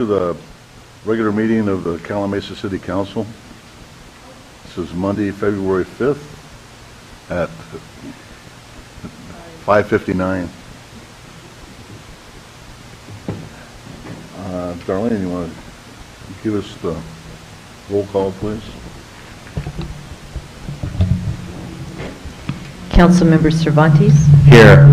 To the regular meeting of the Calimesa City Council. This is Monday, February 5th at 5:59. Darlene, you want to give us the roll call, please? Councilmember Cervantes. Here.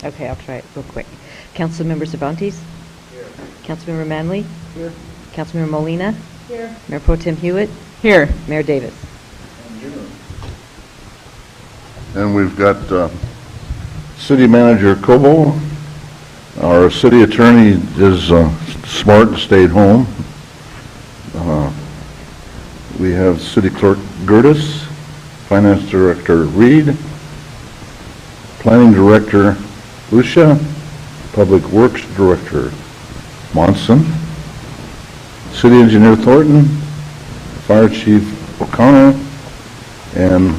Okay, I'll try it real quick. Councilmember Cervantes. Here. Councilmember Manley. Here. Councilmember Molina. Here. Mayor Pro Tem Hewitt. Here. Mayor Davis. And we've got City Manager Cobo. Our city attorney is smart and stayed home. We have City Clerk Gertis, Finance Director Reed, Planning Director Lucia, Public Works Director Monson, City Engineer Thornton, Fire Chief O'Connor, and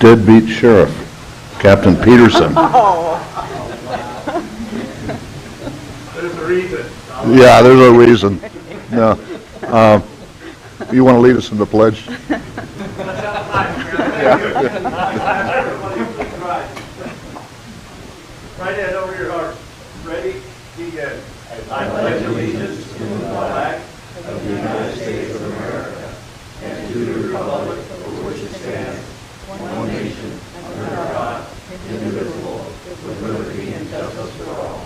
deadbeat Sheriff Captain Peterson. There's a reason. Yeah, there's a reason. No. You want to lead us in the pledge? Right hand over your heart. Ready? Begin. I pledge allegiance to the flag of the United States of America and to the republic for which it stands, one nation, under God, indivisible, with liberty and justice for all.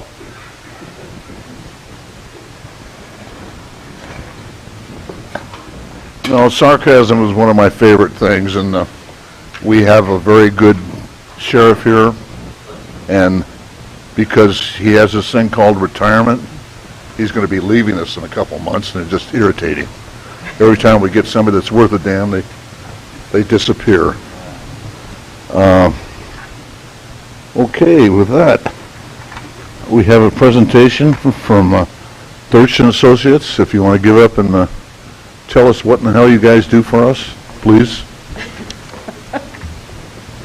No, sarcasm is one of my favorite things, and we have a very good sheriff here, and because he has this thing called retirement, he's going to be leaving us in a couple months, and it's just irritating. Every time we get somebody that's worth a damn, they disappear. Okay, with that, we have a presentation from Thurston Associates. If you want to give up and tell us what in the hell you guys do for us, please.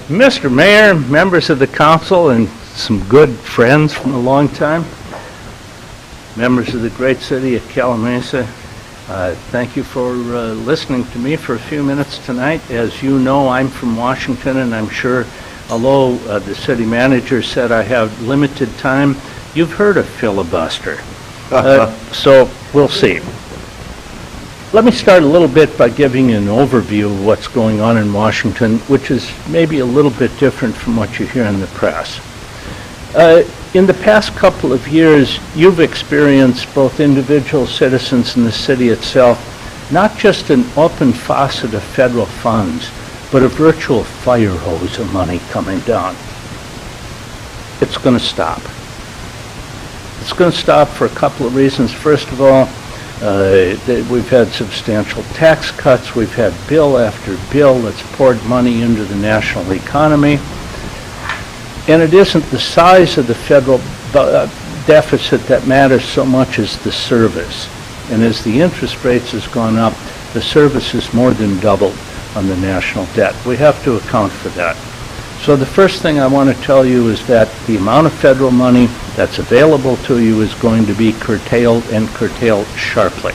Mr. Mayor, members of the council, and some good friends from a long time, members of the great city of Calimesa, thank you for listening to me for a few minutes tonight. As you know, I'm from Washington, and I'm sure, although the city manager said I have limited time, you've heard of filibuster. So we'll see. Let me start a little bit by giving you an overview of what's going on in Washington, which is maybe a little bit different from what you hear in the press. In the past couple of years, you've experienced, both individual citizens and the city itself, not just an open faucet of federal funds, but a virtual fire hose of money coming down. It's going to stop. It's going to stop for a couple of reasons. First of all, we've had substantial tax cuts. We've had bill after bill that's poured money into the national economy. And it isn't the size of the federal deficit that matters so much as the service. And as the interest rates has gone up, the service has more than doubled on the national debt. We have to account for that. So the first thing I want to tell you is that the amount of federal money that's available to you is going to be curtailed, and curtailed sharply.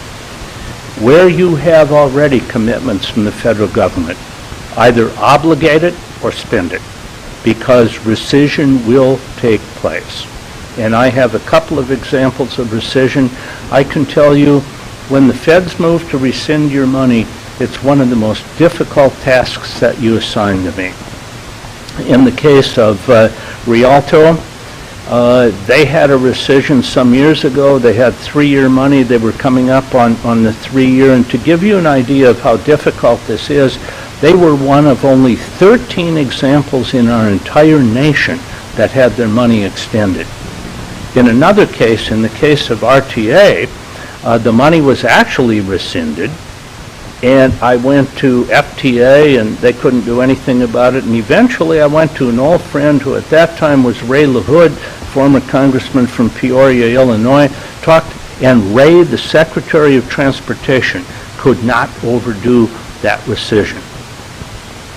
Where you have already commitments from the federal government, either obligate it or spend it, because rescission will take place. And I have a couple of examples of rescission. I can tell you, when the feds move to rescind your money, it's one of the most difficult tasks that you assign to me. In the case of Rialto, they had a rescission some years ago. They had 3-year money. They were coming up on the 3-year. And to give you an idea of how difficult this is, they were one of only 13 examples in our entire nation that had their money extended. In another case, in the case of RTA, the money was actually rescinded, and I went to FTA, and they couldn't do anything about it, and eventually I went to an old friend who at that time was Ray LaHood, former congressman from Peoria, Illinois, talked, and Ray, the Secretary of Transportation, could not overdo that rescission.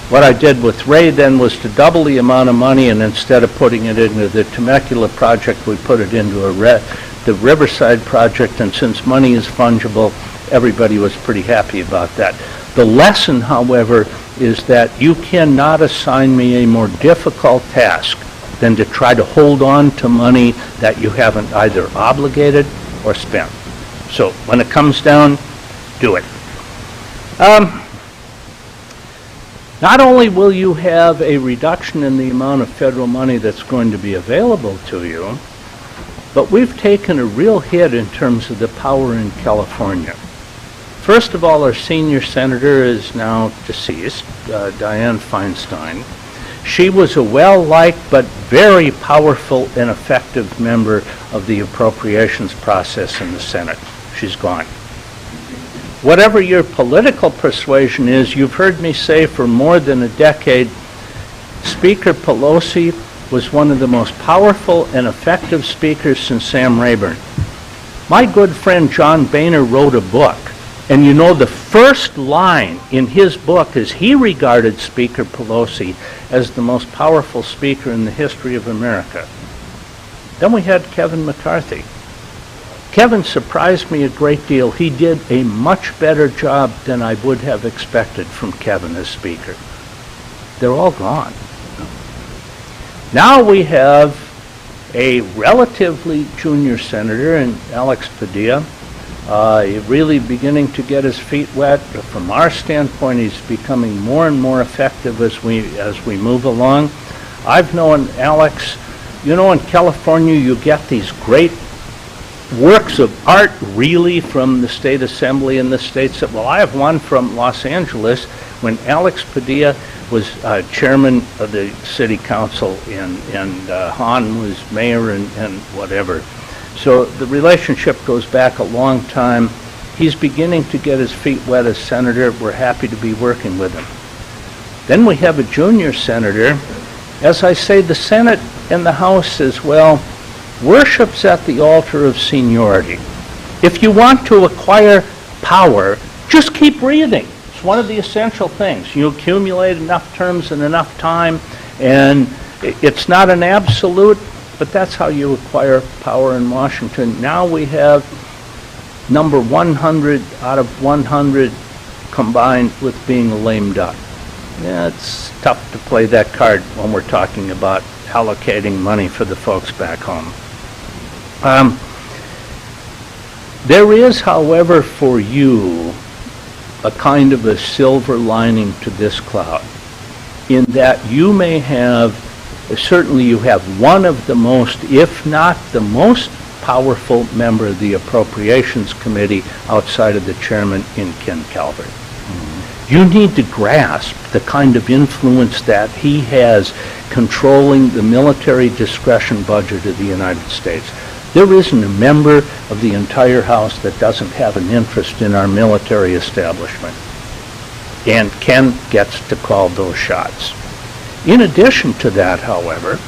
What I did with Ray then was to double the amount of money, and instead of putting it into the Temecula project, we put it into the Riverside project, and since money is fungible, everybody was pretty happy about that. The lesson, however, is that you cannot assign me a more difficult task than to try to hold on to money that you haven't either obligated or spent. So when it comes down, do it. Not only will you have a reduction in the amount of federal money that's going to be available to you, but we've taken a real hit in terms of the power in California. First of all, our senior senator is now deceased, Dianne Feinstein. She was a well-liked but very powerful and effective member of the appropriations process in the Senate. She's gone. Whatever your political persuasion is, you've heard me say for more than a decade, Speaker Pelosi was one of the most powerful and effective speakers since Sam Rayburn. My good friend John Boehner wrote a book, and you know the first line in his book is he regarded Speaker Pelosi as the most powerful speaker in the history of America. Then we had Kevin McCarthy. Kevin surprised me a great deal. He did a much better job than I would have expected from Kevin as Speaker. They're all gone. Now we have a relatively junior senator in Alex Padilla, really beginning to get his feet wet. From our standpoint, he's becoming more and more effective as we move along. I've known Alex, you know, in California you get these great works of art really from the state assembly and the states. Well, I have one from Los Angeles when Alex Padilla was chairman of the city council and Hahn was mayor and whatever. So the relationship goes back a long time. He's beginning to get his feet wet as senator. We're happy to be working with him. Then we have a junior senator. As I say, the Senate and the House as well worships at the altar of seniority. If you want to acquire power, just keep reading. It's one of the essential things. You accumulate enough terms and enough time, and it's not an absolute, but that's how you acquire power in Washington. Now we have number 100 out of 100 combined with being a lame duck. Yeah, it's tough to play that card when we're talking about allocating money for the folks back home. There is, however, for you, a kind of a silver lining to this cloud, in that you may have, certainly you have one of the most, if not the most powerful member of the Appropriations Committee outside of the chairman in Ken Calvert. You need to grasp the kind of influence that he has controlling the military discretion budget of the United States. There isn't a member of the entire House that doesn't have an interest in our military establishment. And Ken gets to call those shots. In addition to that, however,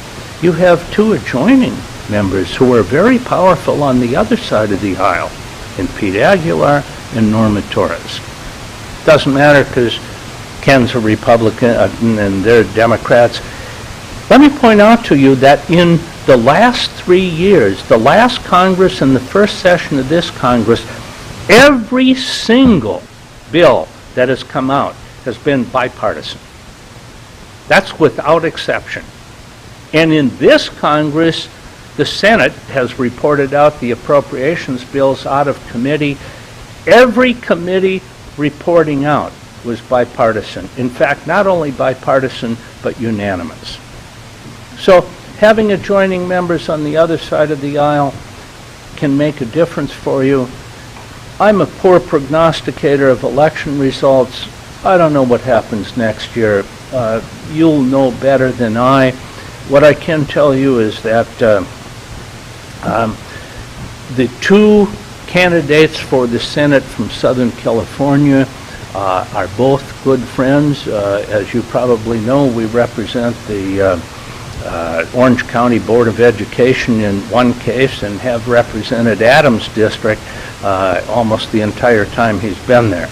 you have two adjoining members who are very powerful on the other side of the aisle, in Pete Aguilar and Norma Torres. Doesn't matter because Ken's a Republican and they're Democrats. Let me point out to you that in the last 3 years, the last Congress and the first session of this Congress, every single bill that has come out has been bipartisan. That's without exception. And in this Congress, the Senate has reported out the appropriations bills out of committee. Every committee reporting out was bipartisan. In fact, not only bipartisan, but unanimous. So having adjoining members on the other side of the aisle can make a difference for you. I'm a poor prognosticator of election results. I don't know what happens next year. You'll know better than I. What I can tell you is that the two candidates for the Senate from Southern California are both good friends. As you probably know, we represent the Orange County Board of Education in one case and have represented Adams District almost the entire time he's been there.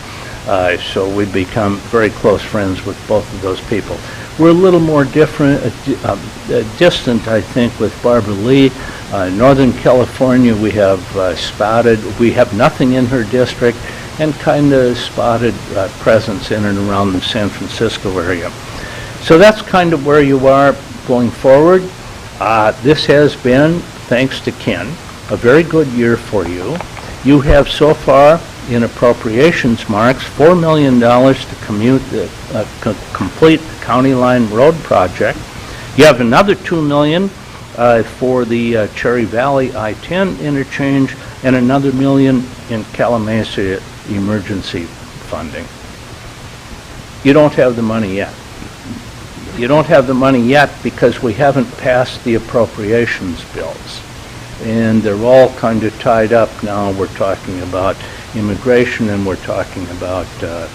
So we've become very close friends with both of those people. We're a little more distant, I think, with Barbara Lee. Northern California, we have spotted, we have nothing in her district, and kind of spotted presence in and around the San Francisco area. So that's kind of where you are going forward. This has been, thanks to Ken, a very good year for you. You have so far, in appropriations marks, $4 million to complete the County Line Road project. You have another $2 million for the Cherry Valley I-10 interchange, and another $1 million in Calimesa emergency funding. You don't have the money yet. You don't have the money yet because we haven't passed the appropriations bills. And they're all kind of tied up now. We're talking about immigration, and we're talking about the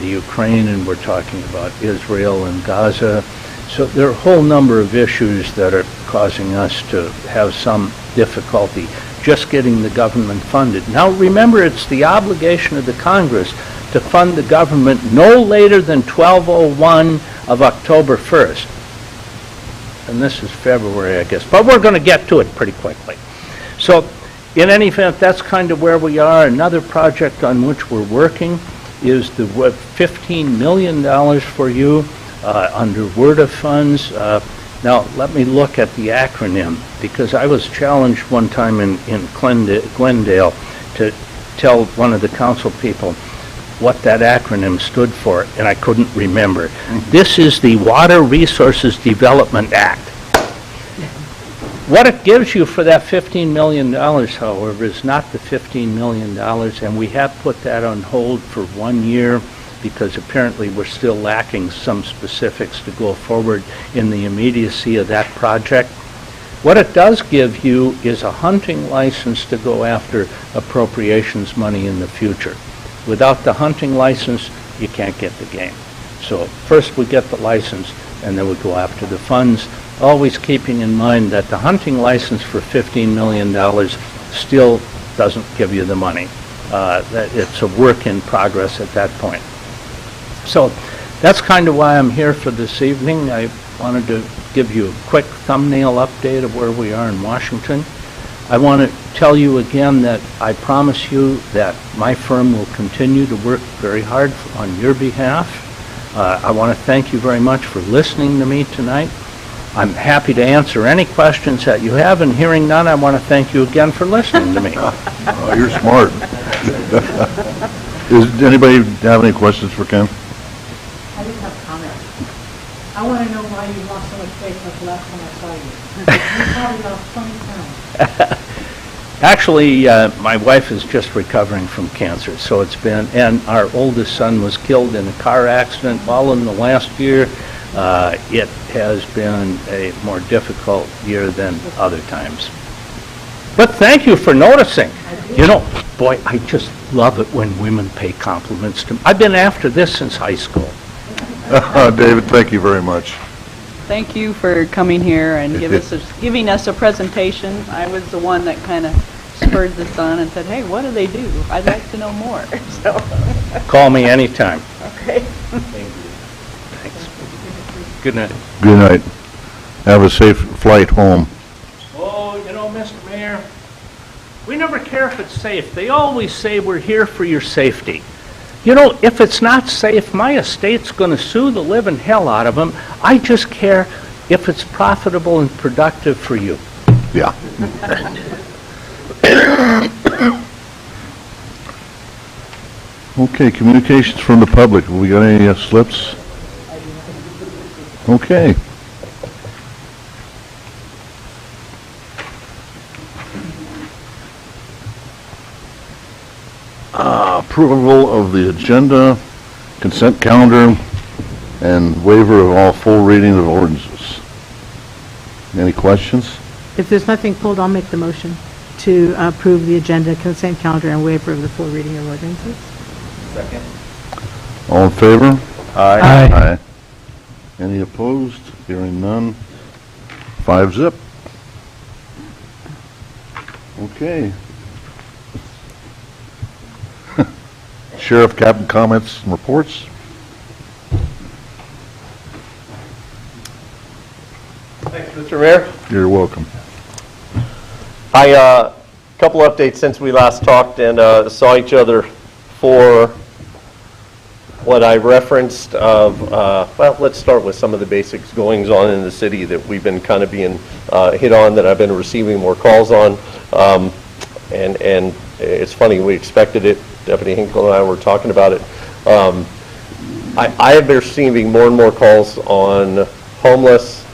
Ukraine, and we're talking about Israel and Gaza. So there are a whole number of issues that are causing us to have some difficulty just getting the government funded. Now remember, it's the obligation of the Congress to fund the government no later than 12/01 of October 1st. And this is February, I guess. But we're going to get to it pretty quickly. So in any event, that's kind of where we are. Another project on which we're working is the $15 million for you under WRDA funds. Now, let me look at the acronym, because I was challenged one time in Glendale to tell one of the council people what that acronym stood for, and I couldn't remember. This is the Water Resources Development Act. What it gives you for that $15 million, however, is not the $15 million, and we have put that on hold for 1 year because apparently we're still lacking some specifics to go forward in the immediacy of that project. What it does give you is a hunting license to go after appropriations money in the future. Without the hunting license, you can't get the game. So first we get the license, and then we go after the funds, always keeping in mind that the hunting license for $15 million still doesn't give you the money. That it's a work in progress at that point. So that's kind of why I'm here for this evening. I wanted to give you a quick thumbnail update of where we are in Washington. I want to tell you again that I promise you that my firm will continue to work very hard on your behalf. I want to thank you very much for listening to me tonight. I'm happy to answer any questions that you have, and hearing none, I want to thank you again for listening to me. Oh, you're smart. Does anybody have any questions for Ken? I just have a comment. I want to know why you lost so much weight since the last time I saw you. You probably lost 20 pounds. Actually, my wife is just recovering from cancer, so it's been, and our oldest son was killed in a car accident all in the last year. It has been a more difficult year than other times. But thank you for noticing. You know, boy, I just love it when women pay compliments to me. I've been after this since high school. David, thank you very much. Thank you for coming here and giving us a presentation. I was the one that kind of spurred this on and said, hey, what do they do? I'd like to know more. So, Call me anytime. okay. Thanks. Good night. Good night. Have a safe flight home. Oh, you know, Mr. Mayor, we never care if it's safe. They always say we're here for your safety. You know, if it's not safe, my estate's going to sue the living hell out of them. I just care if it's profitable and productive for you. Yeah. Okay, communications from the public. We got any slips? Okay. Approval of the agenda, consent calendar, and waiver of all full reading of ordinances. Any questions? If there's nothing pulled, I'll make the motion to approve the agenda, consent calendar, and waiver of the full reading of ordinances. Second. All in favor? Aye. Aye. Any opposed? Hearing none. 5-0. Okay. Sheriff, Captain, comments and reports? Thanks, Mr. Mayor. You're welcome. Hi, couple updates since we last talked and saw each other for what I referenced of, well, let's start with some of the basics goings on in the city that we've been kind of being hit on, that I've been receiving more calls on. And it's funny, we expected it. Deputy Hinkle and I were talking about it. I have been receiving more and more calls on homeless,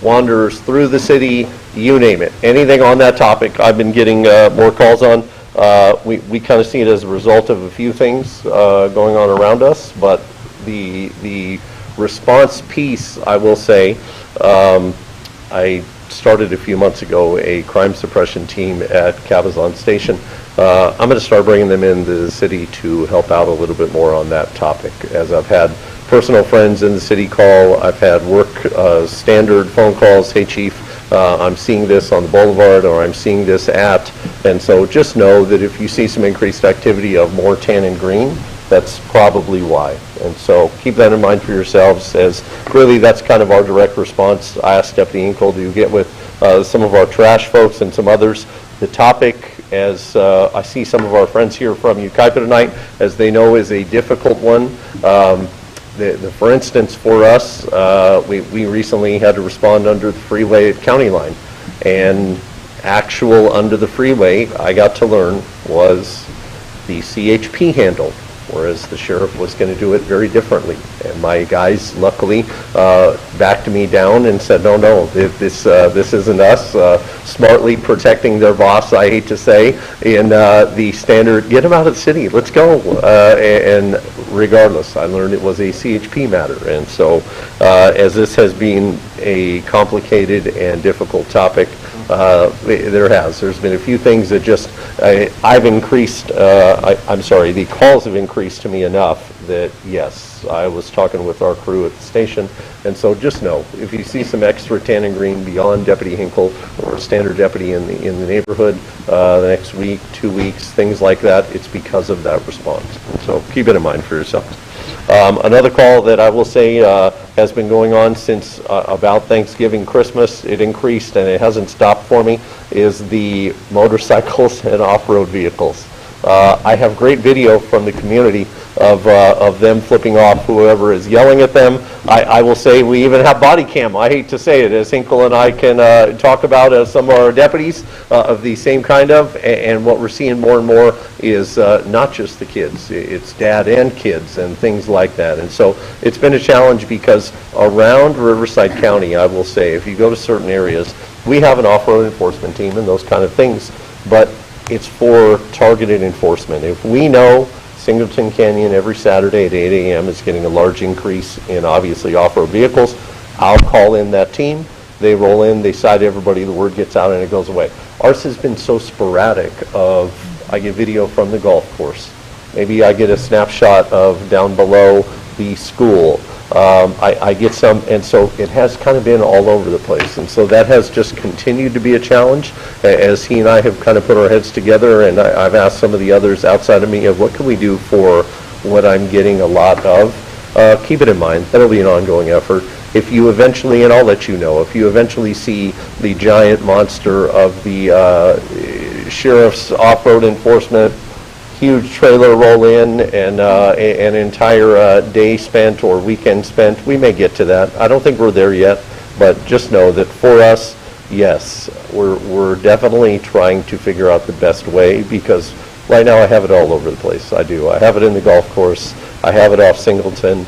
wanderers through the city, you name it. Anything on that topic, I've been getting more calls on. We kind of see it as a result of a few things going on around us, but the response piece, I will say, I started a few months ago a crime suppression team at Cabazon Station. I'm going to start bringing them into the city to help out a little bit more on that topic, as I've had personal friends in the city call. I've had work standard phone calls. Hey, Chief, I'm seeing this on the boulevard, or I'm seeing this at, and so just know that if you see some increased activity of more tan and green, that's probably why. And so keep that in mind for yourselves, as really that's kind of our direct response. I asked Deputy Inkle to get with some of our trash folks and some others. The topic, as I see some of our friends here from Ukaipa tonight, as they know, is a difficult one. For instance, for us, we recently had to respond under the freeway at County Line, and actual under the freeway, I got to learn, was the CHP handle, whereas the sheriff was going to do it very differently. And my guys luckily backed me down and said, no, this isn't us. Smartly protecting their boss, I hate to say, in the standard, get them out of the city, let's go. And regardless, I learned it was a CHP matter. And so as this has been a complicated and difficult topic, there's been a few things that just, I've increased, I'm sorry, the calls have increased to me enough that, yes, I was talking with our crew at the station, and so just know, if you see some extra tan and green beyond Deputy Hinkle or a standard deputy in the neighborhood the next week, 2 weeks, things like that, it's because of that response. So keep it in mind for yourselves. Another call that I will say has been going on since about Thanksgiving, Christmas, it increased and it hasn't stopped for me, is the motorcycles and off-road vehicles. I have great video from the community of them flipping off whoever is yelling at them. I will say we even have body cam. I hate to say it, as Hinkle and I can talk about as some of our deputies of the same kind of, and what we're seeing more and more is not just the kids, it's dad and kids and things like that. And so it's been a challenge because around Riverside County, I will say, if you go to certain areas, we have an off-road enforcement team and those kind of things, but it's for targeted enforcement. If we know Singleton Canyon every Saturday at 8 a.m. is getting a large increase in obviously off-road vehicles, I'll call in that team. They roll in, they cite everybody, the word gets out and it goes away. Ours has been so sporadic of, I get video from the golf course. Maybe I get a snapshot of down below the school. I get some, and so it has kind of been all over the place. And so that has just continued to be a challenge as he and I have kind of put our heads together, and I've asked some of the others outside of me of what can we do for what I'm getting a lot of. Keep it in mind, that'll be an ongoing effort. If you eventually, and I'll let you know, if you eventually see the giant monster of the sheriff's off-road enforcement, huge trailer roll in and an entire day spent or weekend spent, we may get to that. I don't think we're there yet, but just know that for us, yes, we're definitely trying to figure out the best way, because right now I have it all over the place. I do. I have it in the golf course. I have it off Singleton.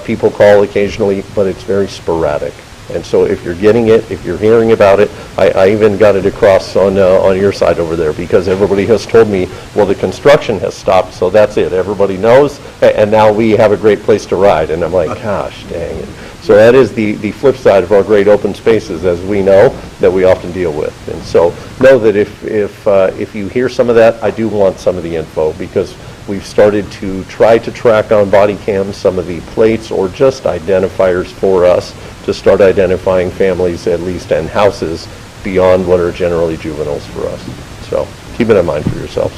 People call occasionally, but it's very sporadic. And so if you're getting it, if you're hearing about it, I even got it across on your side over there, because everybody has told me, well, the construction has stopped, so that's it. Everybody knows, and now we have a great place to ride. And I'm like, gosh, dang it. So that is the flip side of our great open spaces, as we know, that we often deal with. And so know that if you hear some of that, I do want some of the info, because we've started to try to track on body cams some of the plates or just identifiers for us to start identifying families at least and houses beyond what are generally juveniles for us. So keep it in mind for yourselves.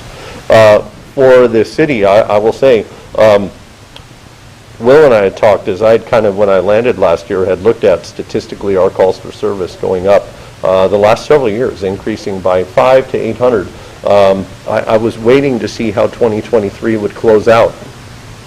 For the city, I will say, Will and I had talked as I'd kind of, when I landed last year, had looked at statistically our calls for service going up the last several years, increasing by 500 to 800. I was waiting to see how 2023 would close out,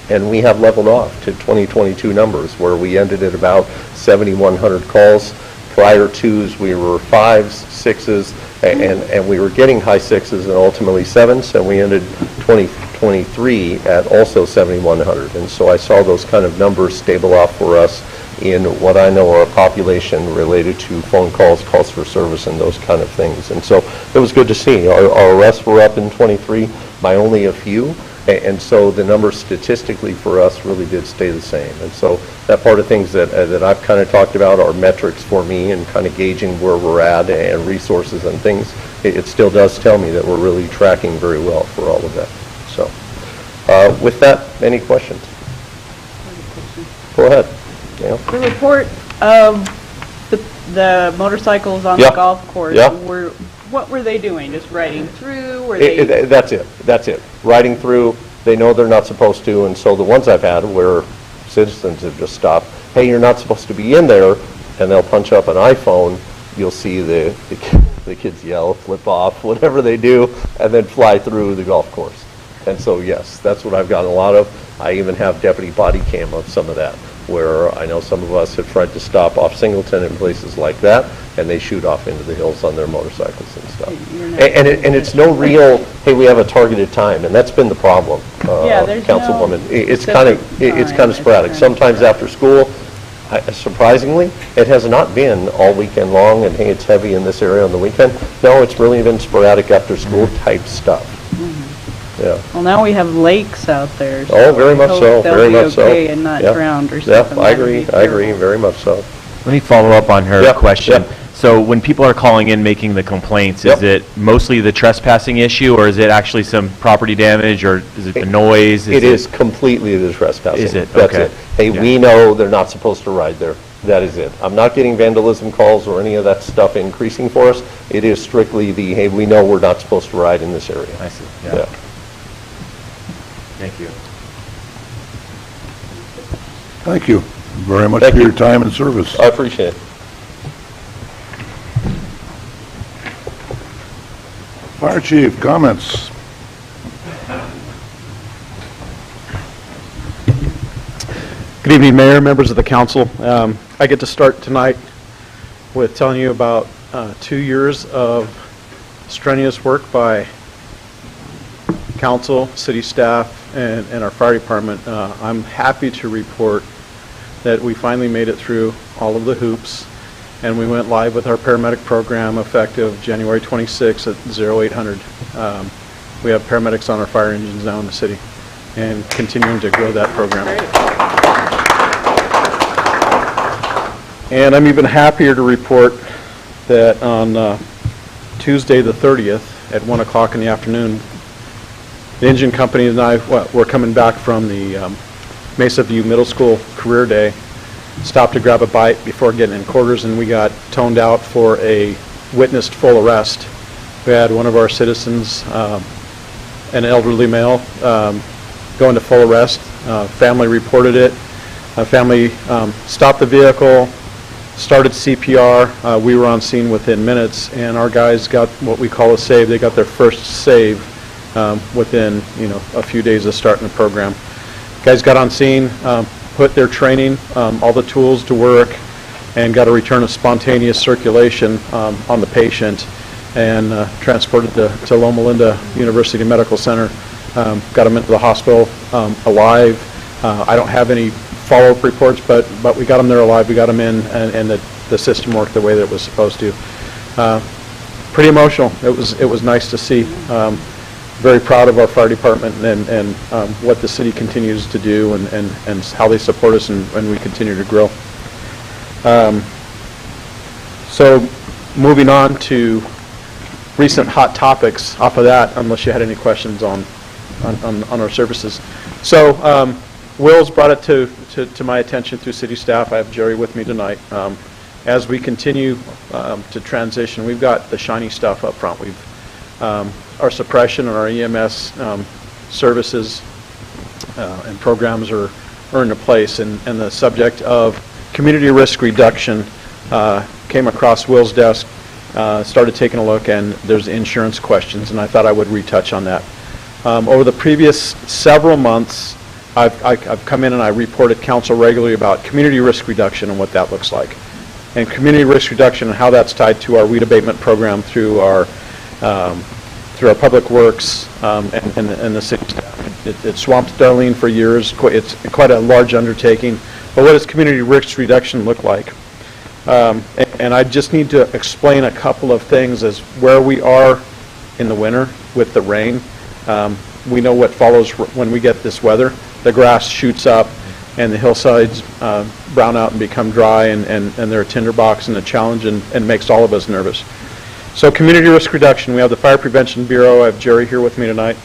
and we have leveled off to 2022 numbers where we ended at about 7,100 calls. Prior twos, we were 5s, 6s, and we were getting high 6s and ultimately 7s, and we ended 2023 at also 7,100. And so I saw those kind of numbers stable off for us in what I know are a population related to phone calls, calls for service, and those kind of things. And so it was good to see. Our arrests were up in 23 by only a few, and so the numbers statistically for us really did stay the same. And so that part of things that I've kind of talked about are metrics for me and kind of gauging where we're at and resources and things. It still does tell me that we're really tracking very well for all of that. So with that, any questions? Go ahead. Yeah. The report of the motorcycles on the golf course, what were they doing? Just riding through? Were they? That's it. Riding through, they know they're not supposed to, and so the ones I've had where citizens have just stopped, hey, you're not supposed to be in there, and they'll punch up an iPhone, you'll see the kids yell, flip off, whatever they do, and then fly through the golf course. And so, yes, that's what I've gotten a lot of. I even have deputy body cam of some of that, where I know some of us have tried to stop off Singleton and places like that, and they shoot off into the hills on their motorcycles and stuff. And it's no real, hey, we have a targeted time, and that's been the problem, Councilwoman. It's kind of sporadic. Sometimes after school, surprisingly, it has not been all weekend long, and hey, it's heavy in this area on the weekend. No, it's really been sporadic after school type stuff. Yeah. Well, now we have lakes out there. Oh, very much so, very much so. Okay and not drowned or something. Yeah, I agree, very much so. Let me follow up on her question. Yeah. So when people are calling in making the complaints, is it mostly the trespassing issue, or is it actually some property damage, or is it the noise? It is completely the trespassing. Is it? That's Okay. it. Hey, we know they're not supposed to ride there. That is it. I'm not getting vandalism calls or any of that stuff increasing for us. It is strictly the, hey, we know we're not supposed to ride in this area. I see. Yeah. Thank you. Thank you very much Thank for you. your time and service. I appreciate it. Fire Chief, comments? Good evening, Mayor, members of the council. I get to start tonight with telling you about 2 years of strenuous work by council, city staff, and our fire department. I'm happy to report that we finally made it through all of the hoops, and we went live with our paramedic program effective January 26 at 0800. We have paramedics on our fire engines now in the city and continuing to grow that program. And I'm even happier to report that on Tuesday the 30th at 1 o'clock in the afternoon, the engine company and I were coming back from the Mesa View Middle School Career Day, stopped to grab a bite before getting in quarters, and we got toned out for a witnessed full arrest. We had one of our citizens, an elderly male, go into full arrest. Family reported it. Family stopped the vehicle, started CPR. We were on scene within minutes, and our guys got what we call a save. They got their first save within, a few days of starting the program. Guys got on scene, put their training, all the tools to work, and got a return of spontaneous circulation on the patient, and transported to Loma Linda University Medical Center. Got him into the hospital alive. I don't have any follow-up reports, but we got him there alive. We got him in, and the system worked the way that it was supposed to. Pretty emotional. It was nice to see. Very proud of our fire department and what the city continues to do and how they support us and we continue to grow. So moving on to recent hot topics off of that, unless you had any questions on our services. So Will's brought it to my attention through city staff. I have Jerry with me tonight. As we continue to transition, we've got the shiny stuff up front. We've our suppression and our EMS services and programs are into place, and the subject of community risk reduction came across Will's desk, started taking a look, and there's insurance questions, and I thought I would retouch on that. Over the previous several months, I've come in and I reported council regularly about community risk reduction and what that looks like. And community risk reduction and how that's tied to our weed abatement program through our public works and the city staff. It swamped Darlene for years. It's quite a large undertaking. But what does community risk reduction look like? And I just need to explain a couple of things as where we are in the winter with the rain. We know what follows when we get this weather. The grass shoots up and the hillsides brown out and become dry, and they're a tinderbox and a challenge, and makes all of us nervous. So community risk reduction, we have the Fire Prevention Bureau. I have Jerry here with me tonight.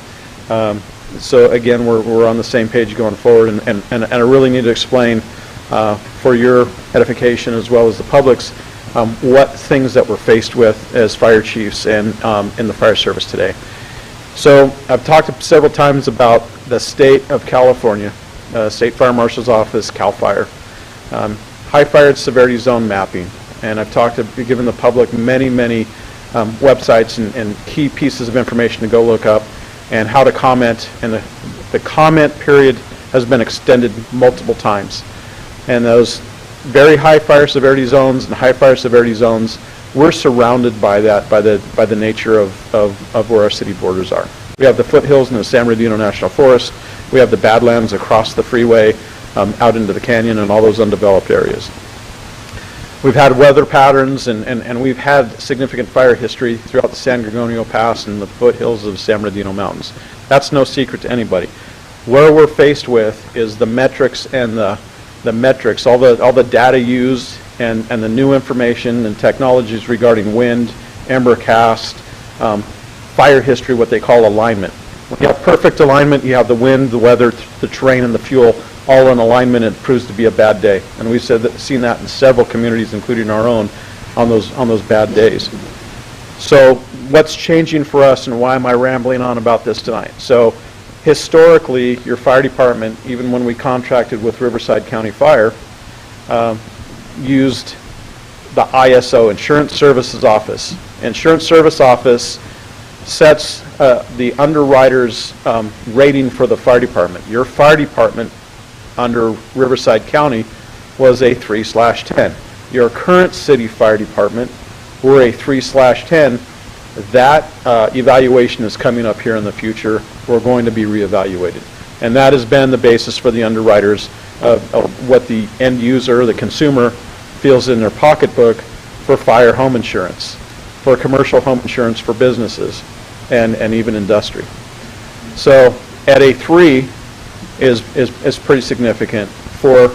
So again, we're on the same page going forward, and I really need to explain for your edification as well as the public's what things that we're faced with as fire chiefs and in the fire service today. So I've talked several times about the state of California, State Fire Marshal's Office, CAL FIRE, high fire severity zone mapping, and I've given the public many websites and key pieces of information to go look up and how to comment, and the comment period has been extended multiple times. And those very high fire severity zones and high fire severity zones, we're surrounded by that, by the nature of where our city borders are. We have the foothills in the San Bernardino National Forest. We have the Badlands across the freeway out into the canyon and all those undeveloped areas. We've had weather patterns and we've had significant fire history throughout the San Gorgonio Pass and the foothills of the San Bernardino Mountains. That's no secret to anybody. Where we're faced with is the metrics and the metrics, all the data used and the new information and technologies regarding wind, ember cast, fire history, what they call alignment. When you have perfect alignment, you have the wind, the weather, the terrain, and the fuel all in alignment, and it proves to be a bad day. And we've seen that in several communities, including our own, on those bad days. So what's changing for us, and why am I rambling on about this tonight? So historically, your fire department, even when we contracted with Riverside County Fire, used the ISO, Insurance Services Office. Insurance Service Office sets the underwriter's rating for the fire department. Your fire department under Riverside County was a 3/10. Your current city fire department, we're a 3/10. That evaluation is coming up here in the future. We're going to be reevaluated. And that has been the basis for the underwriters of what the end user, the consumer, feels in their pocketbook for fire home insurance, for commercial home insurance for businesses, and even industry. So at a 3 is pretty significant for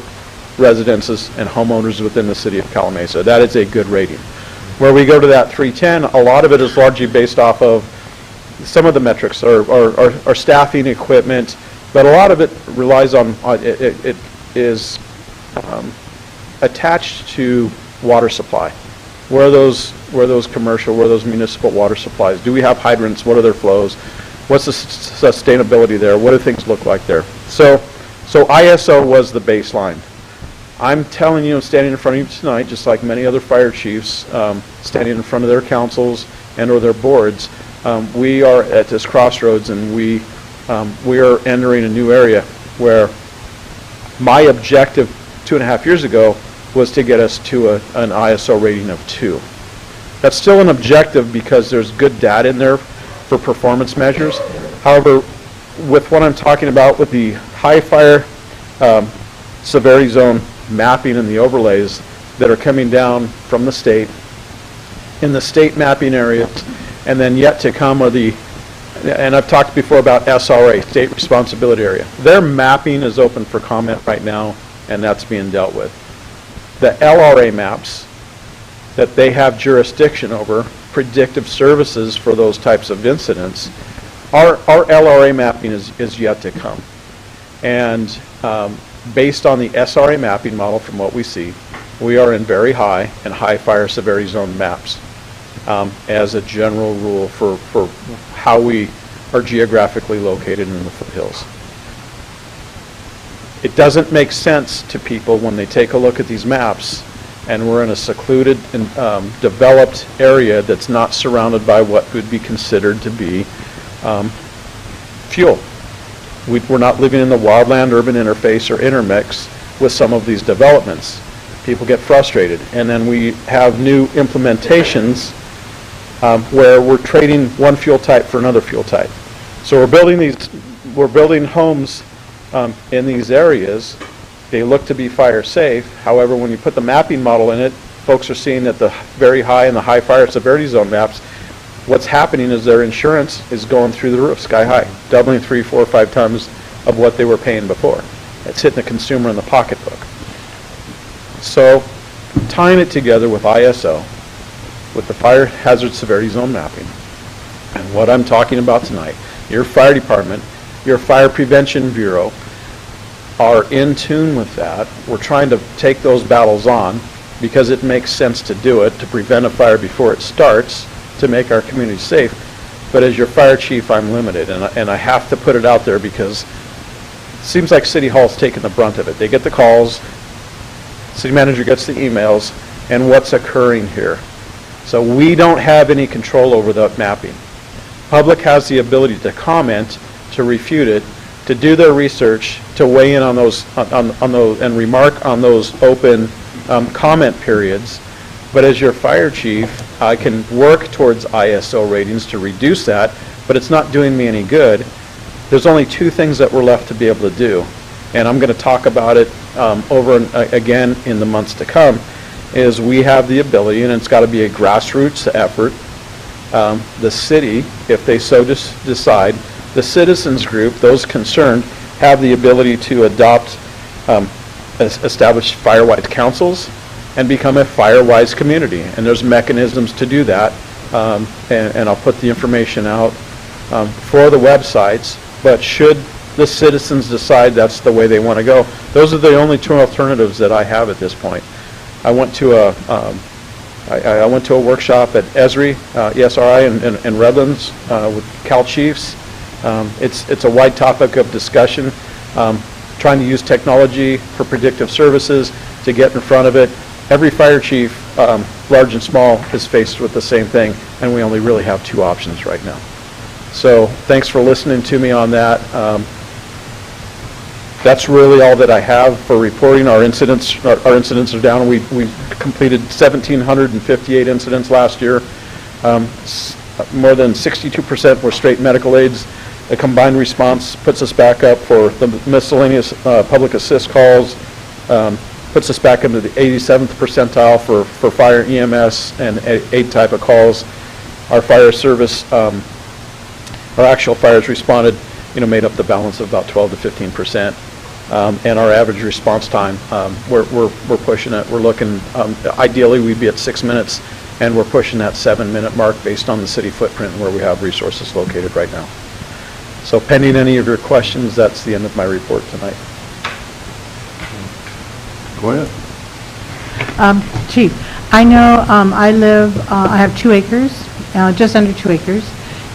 residences and homeowners within the city of Calimesa. That is a good rating. Where we go to that 310, a lot of it is largely based off of some of the metrics or staffing, equipment, but a lot of it relies on, it is attached to water supply. Where are those commercial, where are those municipal water supplies? Do we have hydrants? What are their flows? What's the sustainability there? What do things look like there? So ISO was the baseline. I'm telling you, I'm standing in front of you tonight, just like many other fire chiefs, standing in front of their councils and or their boards. We are at this crossroads, and we are entering a new area where my objective 2.5 years ago was to get us to an ISO rating of 2. That's still an objective because there's good data in there for performance measures. However, with what I'm talking about with the high fire severity zone mapping and the overlays that are coming down from the state, in the state mapping areas, and then yet to come are and I've talked before about SRA, State Responsibility Area. Their mapping is open for comment right now, and that's being dealt with. The LRA maps that they have jurisdiction over, predictive services for those types of incidents, our LRA mapping is yet to come. And based on the SRA mapping model from what we see, we are in very high and high fire severity zone maps as a general rule for how we are geographically located in the foothills. It doesn't make sense to people when they take a look at these maps and we're in a secluded and developed area that's not surrounded by what would be considered to be fuel. We're not living in the wildland-urban interface or intermix with some of these developments. People get frustrated. And then we have new implementations where we're trading one fuel type for another fuel type. So we're building homes in these areas. They look to be fire safe. However, when you put the mapping model in it, folks are seeing that the very high and the high fire severity zone maps, what's happening is their insurance is going through the roof, sky high, doubling 3, 4, 5 times of what they were paying before. It's hitting the consumer in the pocketbook. So tying it together with ISO, with the fire hazard severity zone mapping, and what I'm talking about tonight, your fire department, your fire prevention bureau are in tune with that. We're trying to take those battles on because it makes sense to do it, to prevent a fire before it starts, to make our community safe. But as your fire chief, I'm limited, and I have to put it out there because it seems like City Hall's taking the brunt of it. They get the calls, city manager gets the emails, and what's occurring here. So we don't have any control over the mapping. Public has the ability to comment, to refute it, to do their research, to weigh in on those, on those, and remark on those open comment periods. But as your fire chief, I can work towards ISO ratings to reduce that, but it's not doing me any good. There's only 2 things that we're left to be able to do, and I'm going to talk about it over and again in the months to come, is we have the ability, and it's got to be a grassroots effort, the city, if they so decide, the citizens group, those concerned, have the ability to adopt, establish fire-wise councils and become a fire-wise community. And there's mechanisms to do that, and I'll put the information out for the websites. But should the citizens decide that's the way they want to go, those are the only 2 alternatives that I have at this point. I went to a workshop at ESRI in Redlands with Cal Chiefs. It's a wide topic of discussion, trying to use technology for predictive services to get in front of it. Every fire chief, large and small, is faced with the same thing, and we only really have 2 options right now. So thanks for listening to me on that. That's really all that I have for reporting. Our incidents are down. We completed 1,758 incidents last year. More than 62% were straight medical aids. A combined response puts us back up for the miscellaneous public assist calls, puts us back into the 87th percentile for fire EMS and aid type of calls. Our fire service, our actual fires responded, made up the balance of about 12 to 15%. And our average response time, we're pushing it. We're looking, ideally we'd be at 6 minutes, and we're pushing that 7-minute mark based on the city footprint and where we have resources located right now. So pending any of your questions, that's the end of my report tonight. Go ahead. Chief, I know I have 2 acres, just under 2 acres,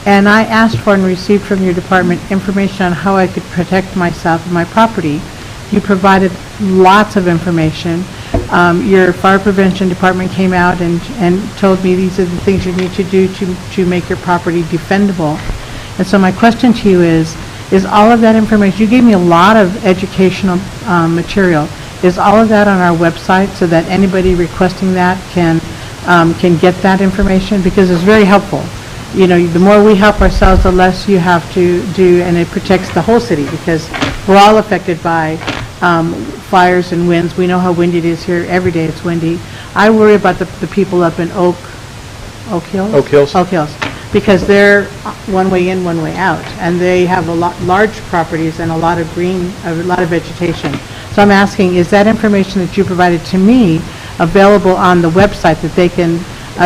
and I asked for and received from your department information on how I could protect myself and my property. You provided lots of information. Your fire prevention department came out and told me these are the things you need to do to make your property defendable. And so my question to you is all of that information, you gave me a lot of educational material, is all of that on our website so that anybody requesting that can get that information? Because it's very helpful. The more we help ourselves, the less you have to do, and it protects the whole city because we're all affected by fires and winds. We know how windy it is here. Every day it's windy. I worry about the people up in Oak Hills? Oak Hills. Oak Hills. Because they're one way in, one way out, and they have large properties and a lot of vegetation. So I'm asking, is that information that you provided to me available on the website that they can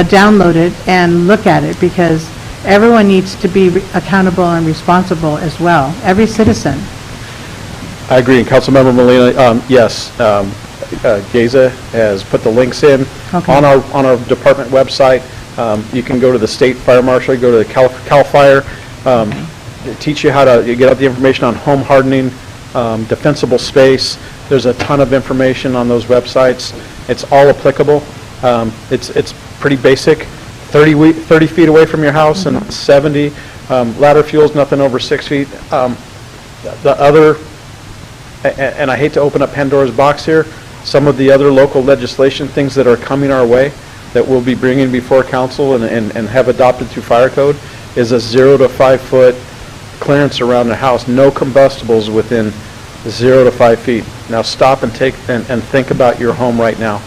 download it and look at it? Because everyone needs to be accountable and responsible as well, every citizen. I agree, and Councilmember Molina, yes, Geza has put the links in Okay. on our department website. You can go to the state fire marshal, you go to the Cal Fire, they teach you how to, you get out the information on home hardening, defensible space. There's a ton of information on those websites. It's all applicable. It's pretty basic. 30 feet away from your house and 70. Ladder fuels, nothing over 6 feet. The other, and I hate to open up Pandora's box here, some of the other local legislation, things that are coming our way that we'll be bringing before council and have adopted through fire code, is a 0 to 5 foot clearance around the house, no combustibles within 0 to 5 feet. Now stop and think about your home right now.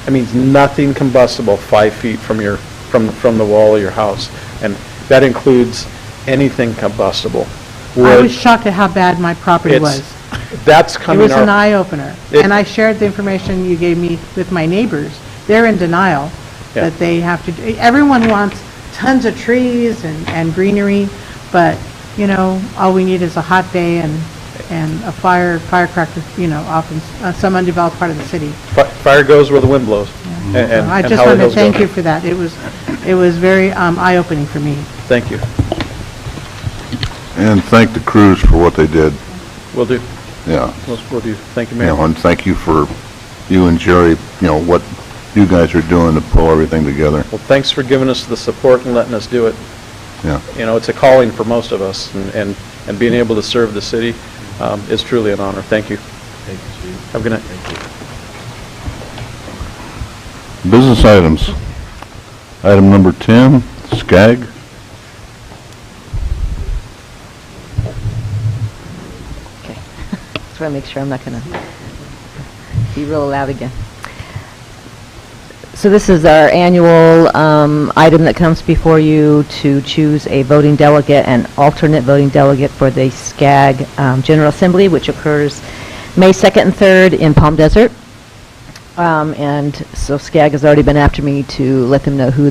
That means nothing combustible 5 feet from the wall of your house, and that includes anything combustible. I Wood. was shocked at how bad my property It's- was. That's It coming was an our, eye-opener. It- And I shared the information you gave me with my neighbors. They're in denial Yeah. that they have to, everyone wants tons of trees and greenery, but, you know, all we need is a hot day and a firecracker, you know, off in some undeveloped part of the city. fire goes where the wind blows. And I just Holly wanted to Hills thank goes. you for that. It was very eye-opening for me. Thank you. And thank the crews for what they did. Will do. Yeah. Will do. Thank you, You Mayor. know, and thank you for, you and Jerry, you know, what you guys are doing to pull everything together. Well, thanks for giving us the support and letting us do it. Yeah. You know, it's a calling for most of us, and being able to serve the city is truly an honor. Thank you. Thank you, Chief. Have a good night. Business items. Item number 10, SCAG. Okay. Just want to make sure I'm not going to be real loud again. So this is our annual item that comes before you to choose a voting delegate and alternate voting delegate for the SCAG General Assembly, which occurs May 2nd and 3rd in Palm Desert. And so SCAG has already been after me to let them know who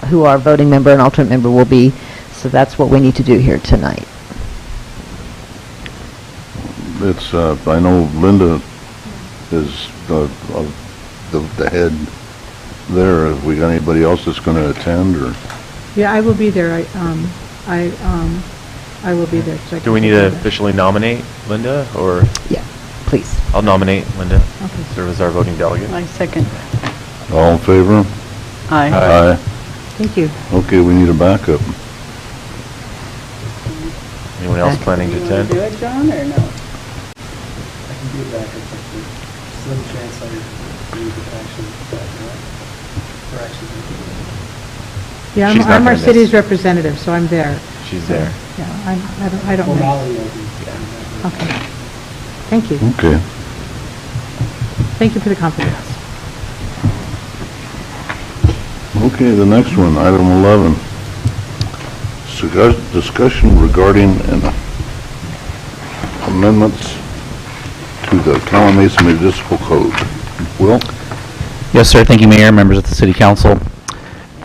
who our voting member and alternate member will be. So that's what we need to do here tonight. It's, I know Linda is the head there. Have we got anybody else that's going to attend, or? Yeah, I will be there. I will be there. So I Do can we need take to over. officially nominate Linda, or Yeah, please. I'll nominate Linda, Okay. serve as our voting delegate? I second. All in favor? Aye. Aye. Thank you. Okay, we need a backup. Anyone else planning to attend? Do it, John, or no? I can be a backup, but there's still a chance I need to actually back it up. Or actually, Yeah, She's not I'm our gonna miss. city's representative, so I'm there. She's there. Yeah, I don't miss. formality will be. Okay. Thank you. Okay. Thank you for the confidence. Okay, the next one, item 11. Discussion regarding amendments to the Calimesa Municipal Code. Will? Yes, sir. Thank you, Mayor, members of the City Council.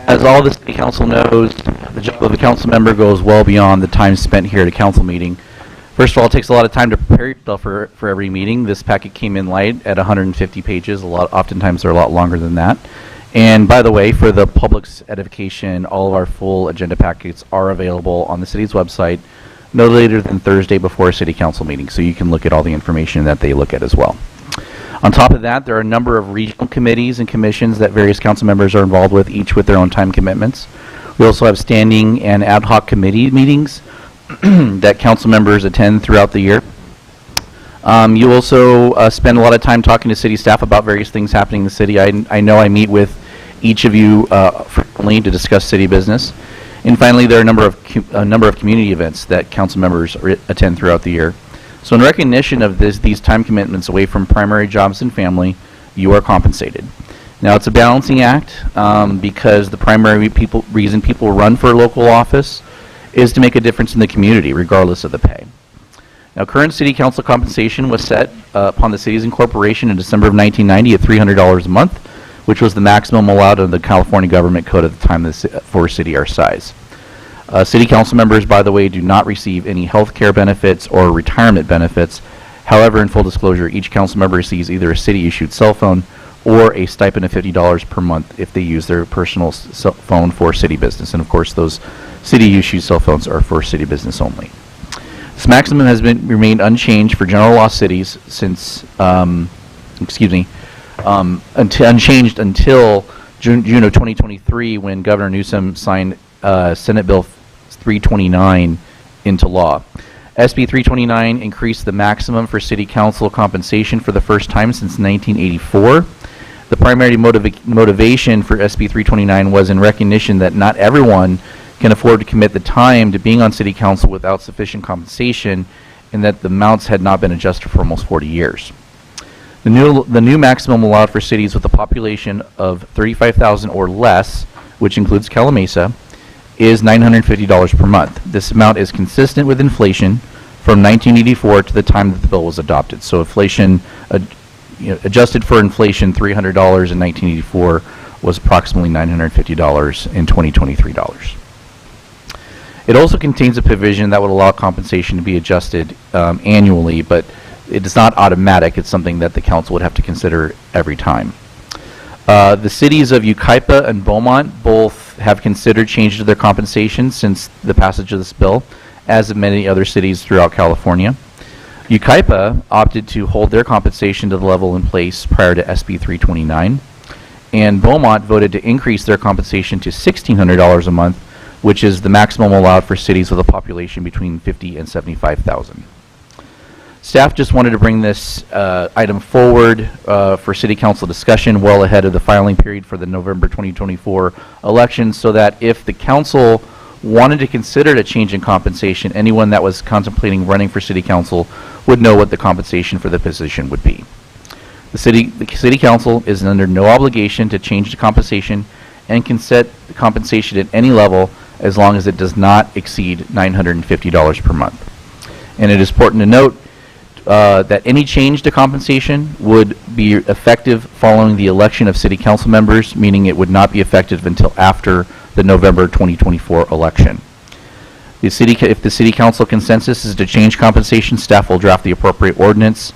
As all the City Council knows, the job of a council member goes well beyond the time spent here at a council meeting. First of all, it takes a lot of time to prepare yourself for every meeting. This packet came in light at 150 pages. Oftentimes they're a lot longer than that. And by the way, for the public's edification, all of our full agenda packets are available on the city's website no later than Thursday before a City Council meeting, so you can look at all the information that they look at as well. On top of that, there are a number of regional committees and commissions that various council members are involved with, each with their own time commitments. We also have standing and ad hoc committee meetings that council members attend throughout the year. You also spend a lot of time talking to city staff about various things happening in the city. I know I meet with each of you frequently to discuss city business. And finally, there are a number of community events that council members attend throughout the year. So in recognition of these time commitments away from primary jobs and family, you are compensated. Now, it's a balancing act because the primary reason people run for local office is to make a difference in the community, regardless of the pay. Now, current city council compensation was set upon the city's incorporation in December of 1990 at $300 a month, which was the maximum allowed under the California government code at the time for a city our size. City council members, by the way, do not receive any health care benefits or retirement benefits. However, in full disclosure, each council member receives either a city-issued cell phone or a stipend of $50 per month if they use their personal cell phone for city business. And of course, those city-issued cell phones are for city business only. This maximum has remained unchanged for general law cities since, unchanged until June of 2023, when Governor Newsom signed Senate Bill 329 into law. SB 329 increased the maximum for city council compensation for the first time since 1984. The primary motivation for SB 329 was in recognition that not everyone can afford to commit the time to being on city council without sufficient compensation, and that the amounts had not been adjusted for almost 40 years. The new maximum allowed for cities with a population of 35,000 or less, which includes Calimesa, is $950 per month. This amount is consistent with inflation from 1984 to the time that the bill was adopted. So inflation, adjusted for inflation, $300 in 1984 was approximately $950 in 2023 dollars. It also contains a provision that would allow compensation to be adjusted annually, but it is not automatic. It's something that the council would have to consider every time. The cities of Yucaipa and Beaumont both have considered changes to their compensation since the passage of this bill, as have many other cities throughout California. Yucaipa opted to hold their compensation to the level in place prior to SB 329, and Beaumont voted to increase their compensation to $1,600 a month, which is the maximum allowed for cities with a population between 50 and 75,000. Staff just wanted to bring this item forward for City Council discussion well ahead of the filing period for the November 2024 election, so that if the Council wanted to consider a change in compensation, anyone that was contemplating running for City Council would know what the compensation for the position would be. The City Council is under no obligation to change the compensation and can set the compensation at any level as long as it does not exceed $950 per month. And it is important to note that any change to compensation would be effective following the election of City Council members, meaning it would not be effective until after the November 2024 election. If the City Council consensus is to change compensation, staff will draft the appropriate ordinance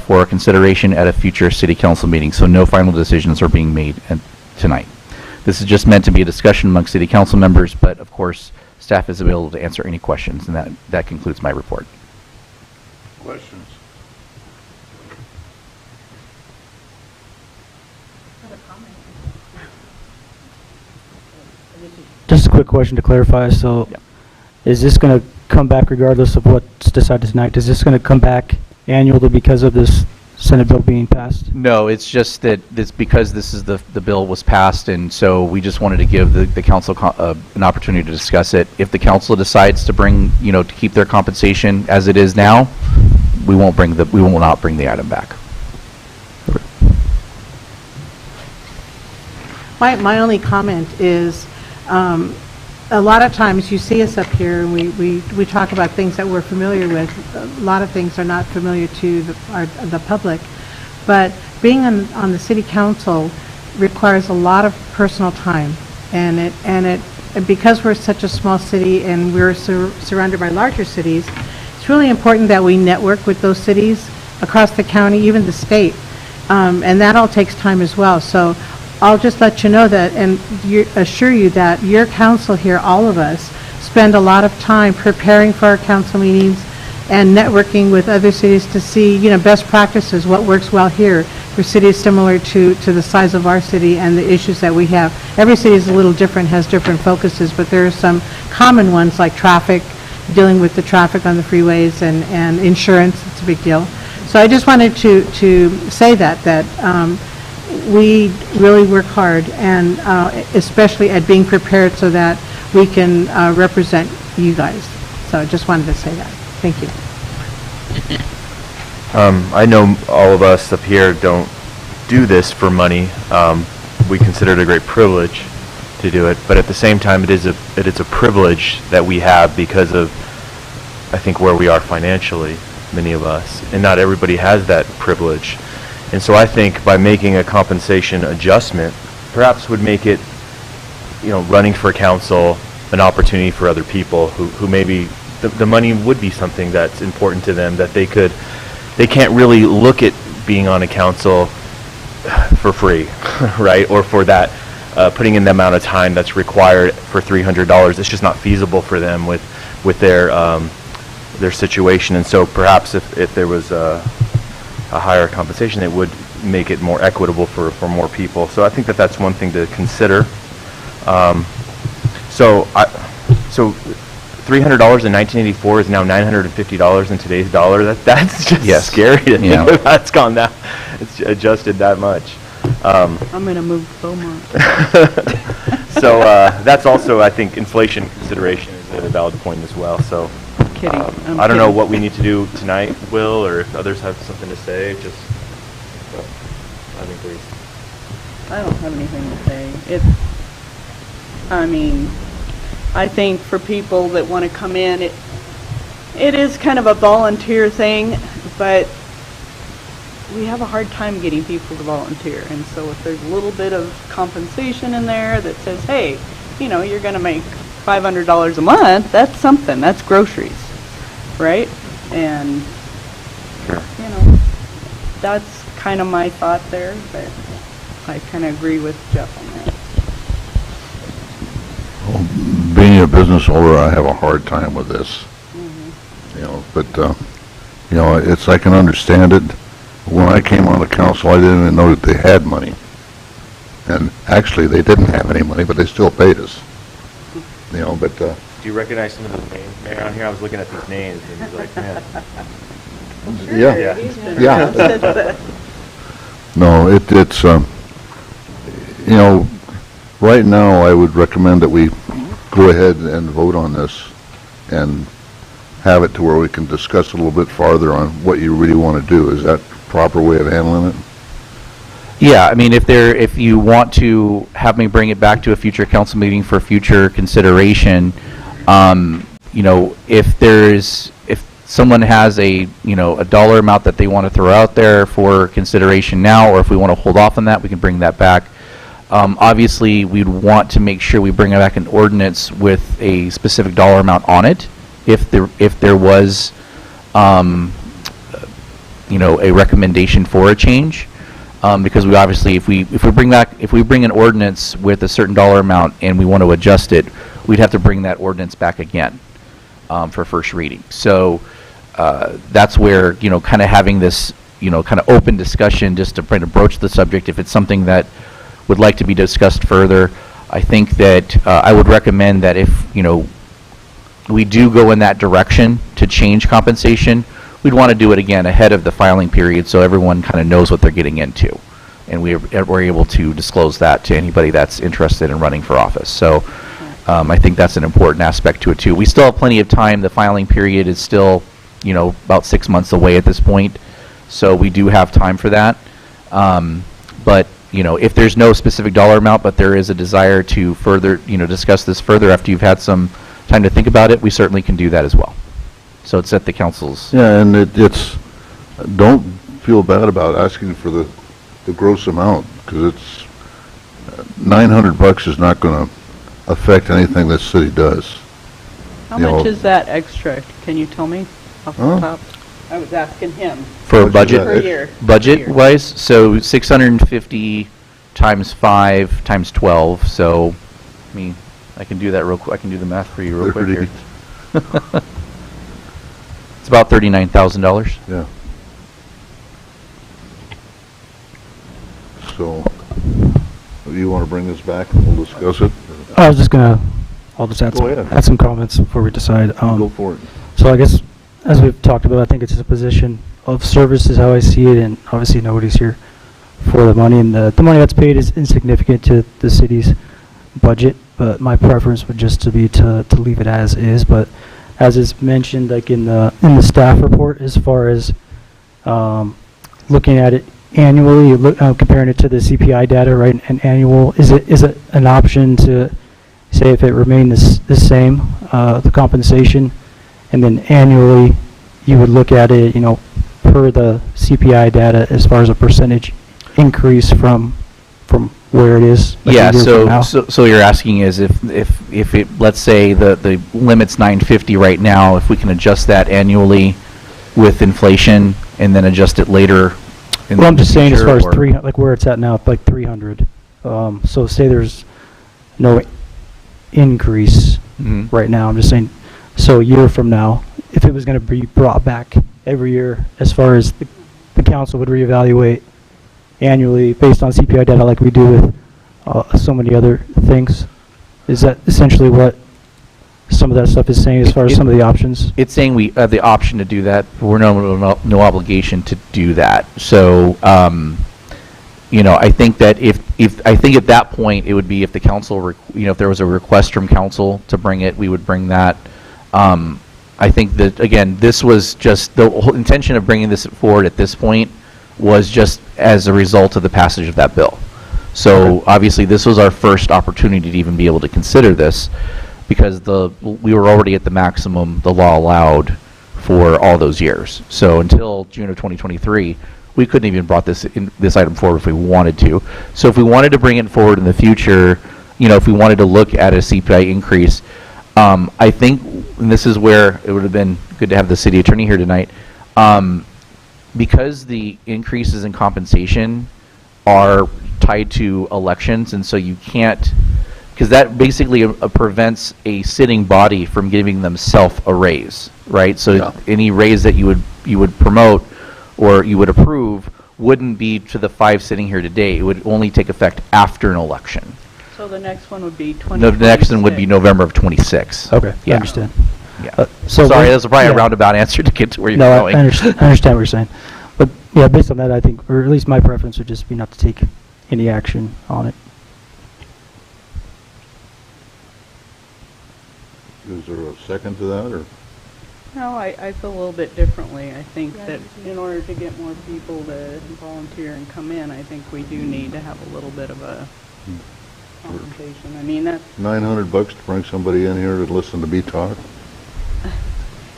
for consideration at a future City Council meeting, so no final decisions are being made tonight. This is just meant to be a discussion among City Council members, but of course, staff is available to answer any questions, and that concludes my report. Questions? Just a quick question to clarify. So, Yeah. is this going to come back regardless of what's decided tonight? Is this going to come back annually because of this Senate bill being passed? No, it's just that because this is the bill was passed, and so we just wanted to give the council an opportunity to discuss it. If the council decides to bring, to keep their compensation as it is now, we will not bring the item back. My only comment is, a lot of times you see us up here and we talk about things that we're familiar with. A lot of things are not familiar to the public, but being on the city council requires a lot of personal time, and because we're such a small city and we're surrounded by larger cities, it's really important that we network with those cities across the county, even the state, and that all takes time as well. So I'll just let you know that and assure you that your council here, all of us, spend a lot of time preparing for our council meetings and networking with other cities to see, best practices, what works well here for cities similar to the size of our city and the issues that we have. Every city is a little different, has different focuses, but there are some common ones like traffic, dealing with the traffic on the freeways, and insurance. It's a big deal. So I just wanted to say that we really work hard, and especially at being prepared so that we can represent you guys. So I just wanted to say that. Thank you. I know all of us up here don't do this for money. We consider it a great privilege to do it, but at the same time, it is a privilege that we have because of, I think, where we are financially, many of us, and not everybody has that privilege. And so I think by making a compensation adjustment, perhaps would make it, running for council an opportunity for other people who maybe the money would be something that's important to them, that they can't really look at being on a council for free, right? Or for that, putting in the amount of time that's required for $300. It's just not feasible for them with their situation. And so perhaps if there was a higher compensation, it would make it more equitable for more people. So I think that's one thing to consider. So $300 in 1984 is now $950 in today's dollar. That's just scary to think that that's gone down. It's adjusted that much. I'm going to move Beaumont. So that's also, I think, inflation consideration is a valid point as well. So Kidding. I don't know what we need to do tonight, Will, or if others have something to say. Just, I think I don't have anything to say. I think for people that want to come in, it is kind of a volunteer thing, but we have a hard time getting people to volunteer. And so if there's a little bit of compensation in there that says, hey, you're going to make $500 a month, that's something. That's groceries, right? And, that's kind of my thought there, but I kind of agree with Jeff on that. Well, being a business owner, I have a hard time with this. But it's, I can understand it. When I came on the council, I didn't even know that they had money. And actually, they didn't have any money, but they still paid us. But do you recognize some of those names, Mayor, on here? I was looking at these names, and it's like, man. Yeah. No, it's right now, I would recommend that we go ahead and vote on this and have it to where we can discuss a little bit farther on what you really want to do. Is that a proper way of handling it? Yeah, if you want to have me bring it back to a future council meeting for future consideration, if someone has a dollar amount that they want to throw out there for consideration now, or if we want to hold off on that, we can bring that back. Obviously, we'd want to make sure we bring back an ordinance with a specific dollar amount on it, if there was, a recommendation for a change. Because we obviously, if we bring an ordinance with a certain dollar amount and we want to adjust it, we'd have to bring that ordinance back again for first reading. So that's where kind of having this kind of open discussion, just to try to broach the subject. If it's something that would like to be discussed further, I think that I would recommend that if we do go in that direction to change compensation, we'd want to do it again ahead of the filing period, so everyone kind of knows what they're getting into, and we're able to disclose that to anybody that's interested in running for office. So I think that's an important aspect to it too. We still have plenty of time. The filing period is still about 6 months away at this point, so we do have time for that. But if there's no specific dollar amount, but there is a desire to further discuss this further after you've had some time to think about it, we certainly can do that as well. So it's at the council's. Yeah, and it's, don't feel bad about asking for the gross amount, because it's, $900 is not going to affect anything this city does. How much is that extra? Can you tell me off the top? I was asking him. For a budget? Per year. Budget-wise, so 650 times 5 times 12, so, I can do that real quick. I can do the math for you real quick here. It's about $39,000. Yeah. So, you want to bring this back and we'll discuss it? I'll just add some comments before we decide. Go for it. So I guess, as we've talked about, I think it's just a position of service is how I see it, and obviously nobody's here for the money, and the money that's paid is insignificant to the city's budget, but my preference would just to be to leave it as is. But as is mentioned, like in the staff report, as far as looking at it annually, comparing it to the CPI data, right? And annual, is it an option to say if it remained the same, the compensation, and then annually you would look at it, per the CPI data as far as a percentage increase from where it is? like, a Yeah, year from now? so you're asking is if it, let's say the limit's 950 right now, if we can adjust that annually with inflation and then adjust it later in Well, I'm the just saying as future, far as or- 300, like where it's at now, like 300. So say there's no increase Mhm. right now, I'm just saying, so a year from now, if it was going to be brought back every year, as far as the council would reevaluate annually based on CPI data like we do with so many other things, is that essentially what some of that stuff is saying as far as some of the options? It's saying we have the option to do that, but we're no obligation to do that. So, I think that I think at that point, it would be if the council, if there was a request from council to bring it, we would bring that. I think that, again, this was just, the whole intention of bringing this forward at this point was just as a result of the passage of that bill. So, obviously, this was our first opportunity to even be able to consider this, because we were already at the maximum the law allowed for all those years. So until June of 2023, we couldn't even brought this item forward if we wanted to. So if we wanted to bring it forward in the future, if we wanted to look at a CPI increase, I think, and this is where it would have been good to have the city attorney here tonight, because the increases in compensation are tied to elections, and so you can't, because that basically prevents a sitting body from giving themselves a raise, right? So Yeah. any raise that you would promote or you would approve wouldn't be to the 5 sitting here today. It would only take effect after an election. So the next one would be The 2026. next one would be November of 26. Okay, I Yeah. understand. Yeah. So Sorry, we- that's probably a yeah. roundabout answer to get to where you're No, going. I understand what you're saying. But, yeah, based on that, I think, or at least my preference would just be not to take any action on it. Is there a second to that, or? No, I feel a little bit differently. I think that in order to get more people to volunteer and come in, I think we do need to have a little bit of a compensation. I mean, that's... $900 to bring somebody in here to listen to me talk?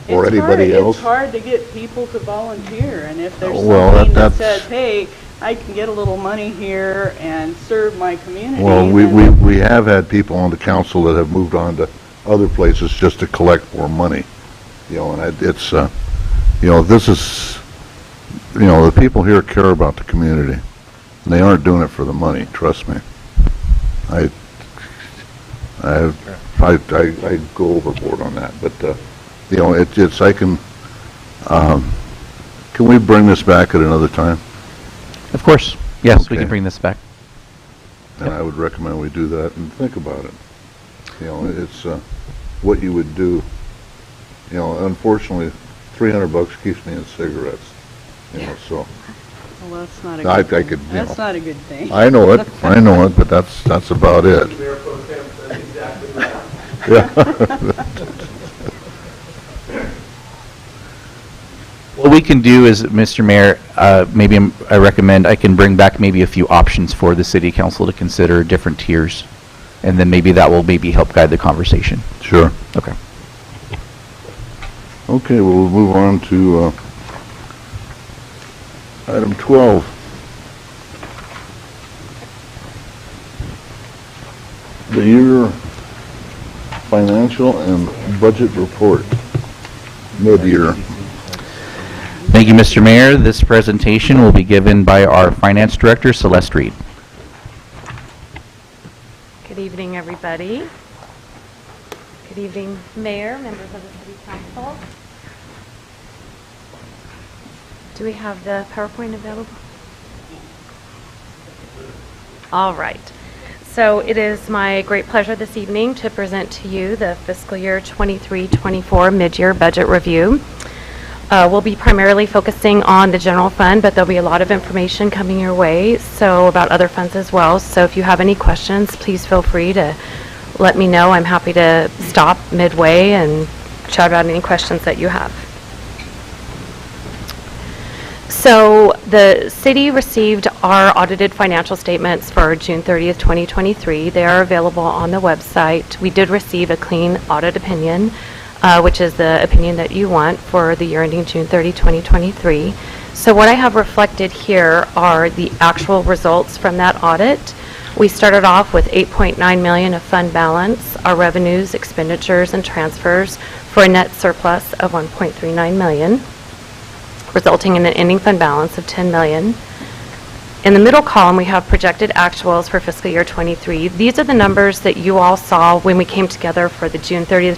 Or It's anybody hard. else? It's hard to get people to volunteer, and if there's Well, something that that's- says, hey, I can get a little money here and serve my community. Well, then- we have had people on the council that have moved on to other places just to collect more money. And it's, this is, the people here care about the community. And they aren't doing it for the money, trust me. I go overboard on that, but, can we bring this back at another time? Of course. Yes, we Okay. can bring this back. And I would recommend we do that and think about it. It's what you would do. Unfortunately, $300 keeps me in cigarettes. So Well, that's not a I good thing. could, That's not a good thing. I know it, but that's about it. Mayor Pro Tem says exactly that. Yeah. What we can do is, Mr. Mayor, I recommend I can bring back maybe a few options for the city council to consider, different tiers, and then maybe that will help guide the conversation. Sure. Okay. Okay, well, we'll move on to item 12. The year financial and budget report, mid-year. Thank you, Mr. Mayor. This presentation will be given by our Finance Director, Celeste Reed. Good evening, everybody. Good evening, Mayor, members of the City Council. Do we have the PowerPoint available? All right. So it is my great pleasure this evening to present to you the fiscal year 23-24 mid-year budget review. We'll be primarily focusing on the general fund, but there'll be a lot of information coming your way, so about other funds as well. So if you have any questions, please feel free to let me know. I'm happy to stop midway and chat about any questions that you have. So the city received our audited financial statements for June 30th, 2023. They are available on the website. We did receive a clean audit opinion, which is the opinion that you want for the year ending June 30, 2023. So what I have reflected here are the actual results from that audit We started off with $8.9 million of fund balance, our revenues, expenditures, and transfers for a net surplus of $1.39 million, resulting in an ending fund balance of $10 million. In the middle column, we have projected actuals for fiscal year '23. These are the numbers that you all saw when we came together for the June 30th,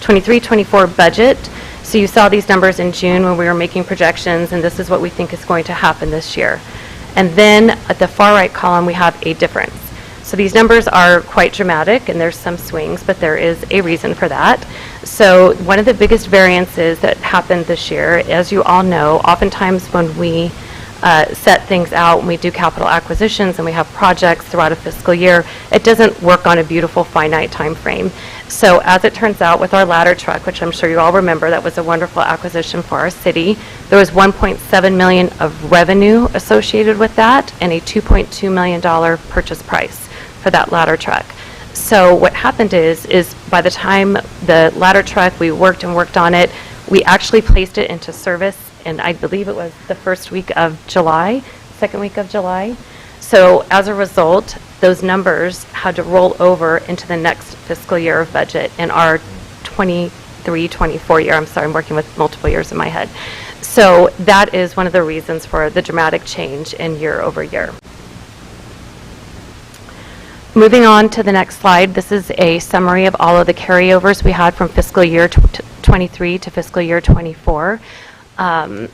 23-24 budget. So you saw these numbers in June when we were making projections, and this is what we think is going to happen this year. And then at the far right column, we have a difference. So these numbers are quite dramatic, and there's some swings, but there is a reason for that. So one of the biggest variances that happened this year, as you all know, oftentimes when we set things out, when we do capital acquisitions and we have projects throughout a fiscal year, it doesn't work on a beautiful finite time frame. So as it turns out with our ladder truck, which I'm sure you all remember, that was a wonderful acquisition for our city, there was $1.7 million of revenue associated with that and a $2.2 million purchase price for that ladder truck. So what happened is by the time the ladder truck, we worked on it, we actually placed it into service, and I believe it was the first week of July, second week of July. So as a result, those numbers had to roll over into the next fiscal year of budget in our 23-24 year. I'm sorry, I'm working with multiple years in my head. So that is one of the reasons for the dramatic change in year over year. Moving on to the next slide, this is a summary of all of the carryovers we had from fiscal year 23 to fiscal year 24.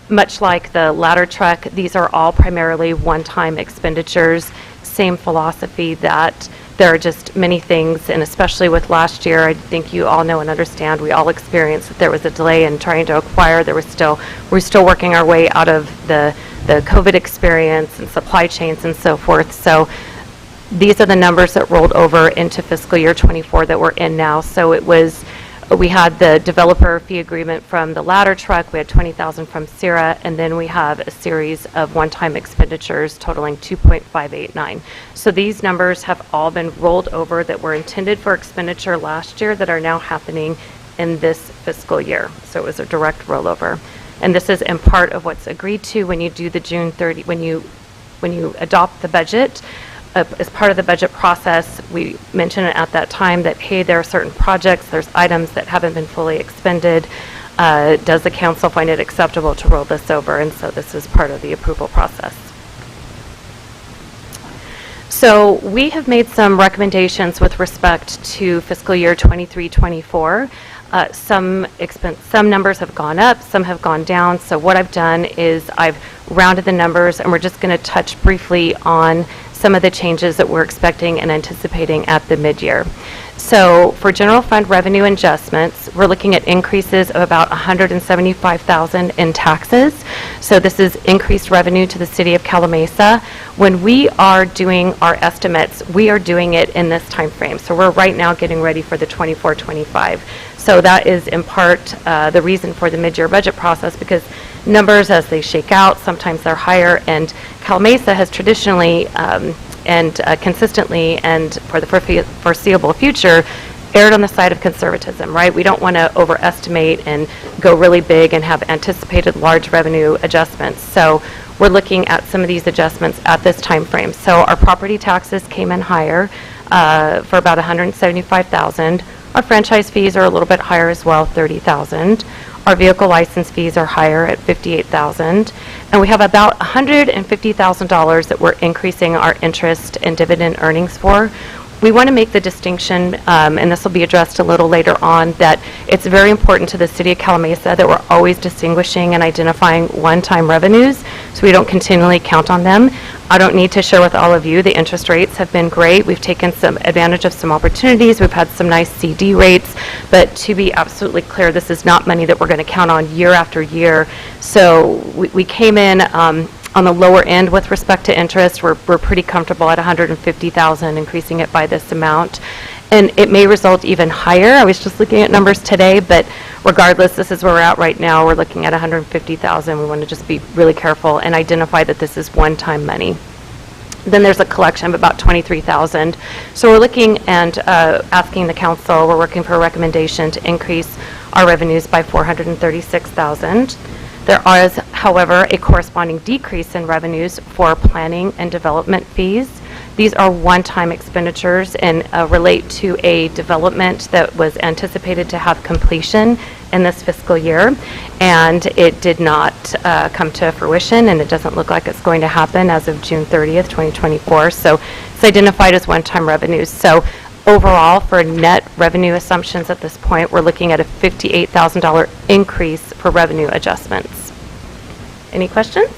Much like the ladder truck, these are all primarily one-time expenditures. Same philosophy that there are just many things, and especially with last year, I think you all know and understand, we all experienced that there was a delay in trying to acquire. We're still working our way out of the COVID experience and supply chains and so forth. So these are the numbers that rolled over into fiscal year 24 that we're in now. So we had the developer fee agreement from the ladder truck, we had $20,000 from Sierra, and then we have a series of one-time expenditures totaling $2.589. So these numbers have all been rolled over that were intended for expenditure last year that are now happening in this fiscal year. So it was a direct rollover. And this is in part of what's agreed to when you do the June 30, when you adopt the budget. As part of the budget process, we mentioned at that time that, hey, there are certain projects, there's items that haven't been fully expended. Does the council find it acceptable to roll this over? And so this is part of the approval process. So we have made some recommendations with respect to fiscal year 23-24. Some numbers have gone up, some have gone down. So what I've done is I've rounded the numbers, and we're just going to touch briefly on some of the changes that we're expecting and anticipating at the mid-year. So for general fund revenue adjustments, we're looking at increases of about $175,000 in taxes. So this is increased revenue to the city of Calimesa. When we are doing our estimates, we are doing it in this time frame. So we're right now getting ready for the 24-25. So that is in part the reason for the mid-year budget process, because numbers as they shake out, sometimes they're higher, and Calimesa has traditionally and consistently and for the foreseeable future erred on the side of conservatism, right? We don't want to overestimate and go really big and have anticipated large revenue adjustments. So we're looking at some of these adjustments at this time frame. So our property taxes came in higher for about $175,000. Our franchise fees are a little bit higher as well, $30,000. Our vehicle license fees are higher at $58,000. And we have about $150,000 that we're increasing our interest and dividend earnings for. We want to make the distinction, and this will be addressed a little later on, that it's very important to the city of Calimesa that we're always distinguishing and identifying one-time revenues, so we don't continually count on them. I don't need to share with all of you, the interest rates have been great. We've taken some advantage of some opportunities. We've had some nice CD rates, but to be absolutely clear, this is not money that we're going to count on year after year. So we came in on the lower end with respect to interest. We're pretty comfortable at $150,000, increasing it by this amount. And it may result even higher. I was just looking at numbers today, but regardless, this is where we're at right now. We're looking at $150,000. We want to just be really careful and identify that this is one-time money. Then there's a collection of about $23,000. So we're looking and asking the council, we're working for a recommendation to increase our revenues by $436,000. There is, however, a corresponding decrease in revenues for planning and development fees. These are one-time expenditures and relate to a development that was anticipated to have completion in this fiscal year, and it did not come to fruition, and it doesn't look like it's going to happen as of June 30th, 2024. So it's identified as one-time revenues. So overall, for net revenue assumptions at this point, we're looking at a $58,000 increase for revenue adjustments. Any questions?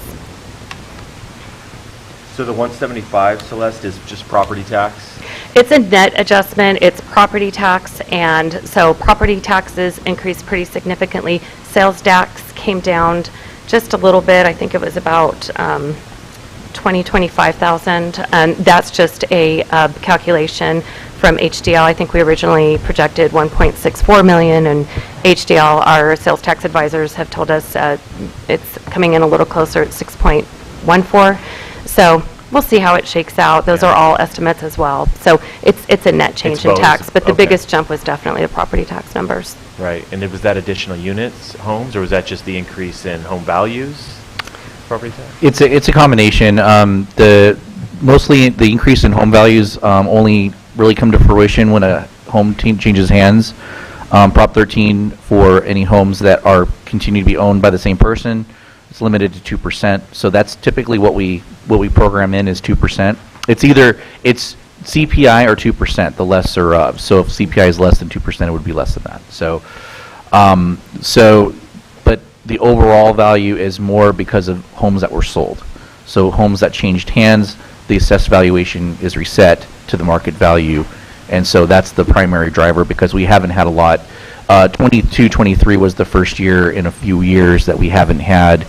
So the 175, Celeste, is just property tax? It's a net adjustment, it's property tax, and so property taxes increased pretty significantly. Sales tax came down just a little bit, I think it was about 25,000, and that's just a calculation from HDL. I think we originally projected 1.64 million, and HDL, our sales tax advisors, have told us it's coming in a little closer at 6.14. So we'll see how it shakes out. Those are all estimates as well. So it's a net change in both. tax, but the Okay. biggest jump was definitely the property tax numbers. Right, and was that additional units, homes, or was that just the increase in home values, property tax? It's a combination. Mostly the increase in home values only really come to fruition when a home changes hands. Prop 13 for any homes that are continue to be owned by the same person, it's limited to 2%. So that's typically what we program in is 2%. It's CPI or 2%, the lesser of. So if CPI is less than 2%, it would be less than that. So but the overall value is more because of homes that were sold. So homes that changed hands, the assessed valuation is reset to the market value, and so that's the primary driver because we haven't had a lot. 22-23 was the first year in a few years that we haven't had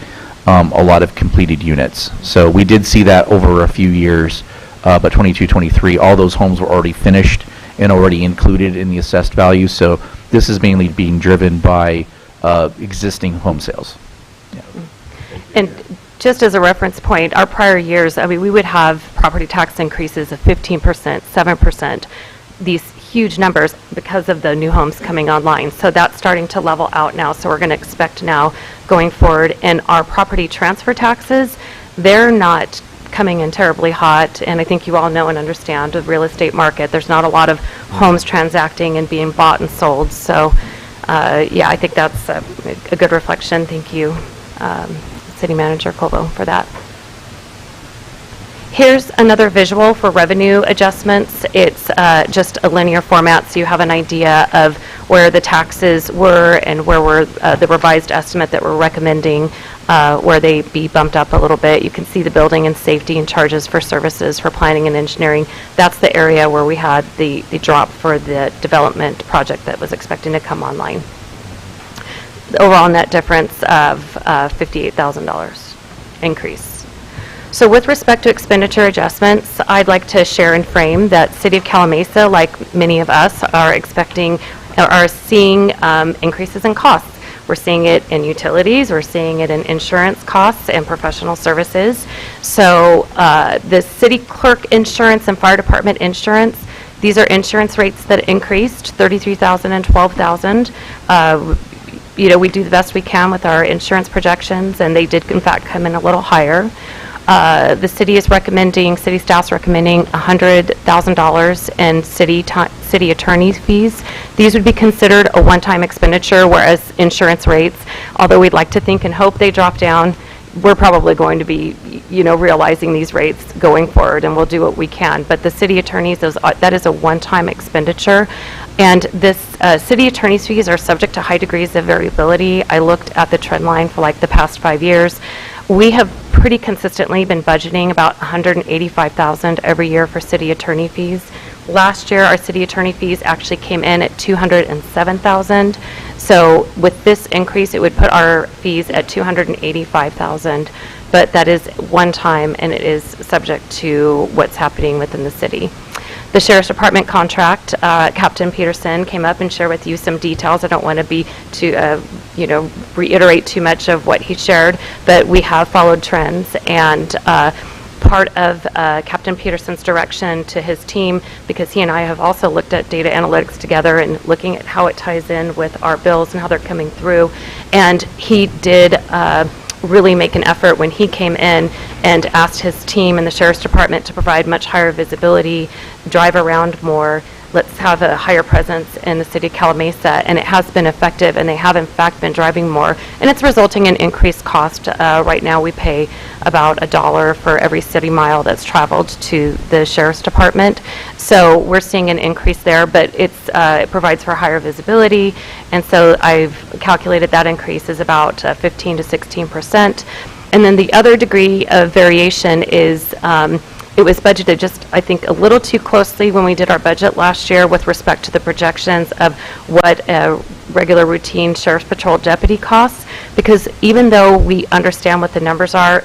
a lot of completed units. So we did see that over a few years, but 22-23, all those homes were already finished and already included in the assessed value. So this is mainly being driven by existing home sales. Yeah. And just as a reference point, our prior years, I mean, we would have property tax increases of 15%, 7%, these huge numbers because of the new homes coming online. So that's starting to level out now. So we're going to expect now going forward. And our property transfer taxes, they're not coming in terribly hot. And I think you all know and understand the real estate market. There's not a lot of homes transacting and being bought and sold. So yeah, I think that's a good reflection. Thank you, City Manager Colbo, for that. Here's another visual for revenue adjustments. It's just a linear format, so you have an idea of where the taxes were and where were the revised estimate that we're recommending, where they be bumped up a little bit. You can see the building and safety and charges for services for planning and engineering. That's the area where we had the drop for the development project that was expecting to come online. The overall net difference of $58,000 increase. So with respect to expenditure adjustments, I'd like to share and frame that City of Calimesa, like many of us, are seeing increases in costs. We're seeing it in utilities, we're seeing it in insurance costs and professional services. So the city clerk insurance and fire department insurance, these are insurance rates that increased, $33,000 and $12,000. You know, we do the best we can with our insurance projections, and they did in fact come in a little higher. The city staff's recommending $100,000 in city attorney's fees. These would be considered a one-time expenditure, whereas insurance rates, although we'd like to think and hope they drop down, we're probably going to be, you know, realizing these rates going forward, and we'll do what we can. But the city attorneys, that is a one-time expenditure. And this city attorney's fees are subject to high degrees of variability. I looked at the trend line for like the past 5 years. We have pretty consistently been budgeting about $185,000 every year for city attorney fees. Last year, our city attorney fees actually came in at $207,000. So with this increase, it would put our fees at $285,000. But that is one time, and it is subject to what's happening within the city. The Sheriff's Department contract, Captain Peterson came up and shared with you some details. I don't want to reiterate too much of what he shared, but we have followed trends and part of Captain Peterson's direction to his team, because he and I have also looked at data analytics together and looking at how it ties in with our bills and how they're coming through. And he did really make an effort when he came in and asked his team in the Sheriff's Department to provide much higher visibility, drive around more, let's have a higher presence in the city of Calimesa, and it has been effective, and they have in fact been driving more, and it's resulting in increased cost. Right now we pay about $1 for every city mile that's traveled to the Sheriff's Department, so we're seeing an increase there, but it provides for higher visibility, and so I've calculated that increase is about 15 to 16%. And then the other degree of variation is it was budgeted just, I think, a little too closely when we did our budget last year with respect to the projections of what a regular routine Sheriff's Patrol deputy costs, because even though we understand what the numbers are,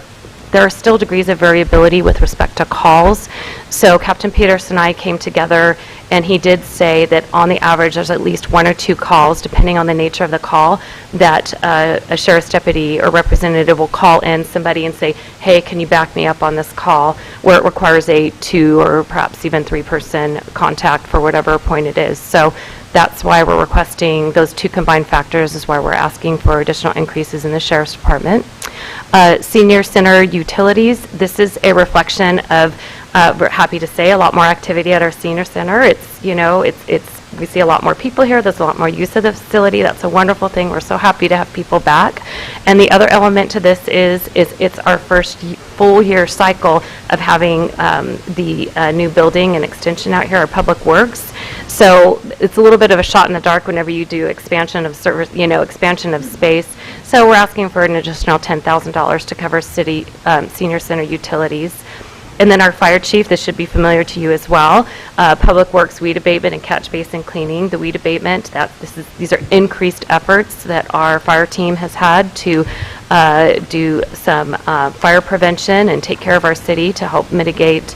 there are still degrees of variability with respect to calls. So Captain Peterson and I came together, and he did say that on the average there's at least 1 or 2 calls, depending on the nature of the call, that a sheriff's deputy or representative will call in somebody and say, hey, can you back me up on this call, where it requires a 2 or perhaps even 3-person contact for whatever point it is. So that's why we're requesting those 2 combined factors, is why we're asking for additional increases in the Sheriff's Department. Senior Center utilities, this is a reflection of, we're happy to say, a lot more activity at our Senior Center. It's, you know, we see a lot more people here. There's a lot more use of the facility. That's a wonderful thing. We're so happy to have people back. And the other element to this is it's our first full year cycle of having the new building and extension out here, our Public Works. So it's a little bit of a shot in the dark whenever you do expansion of service, you know, expansion of space. So we're asking for an additional $10,000 to cover city Senior Center utilities. And then our fire chief, this should be familiar to you as well, Public Works weed abatement and catch basin cleaning. The weed abatement, these are increased efforts that our fire team has had to do some fire prevention and take care of our city to help mitigate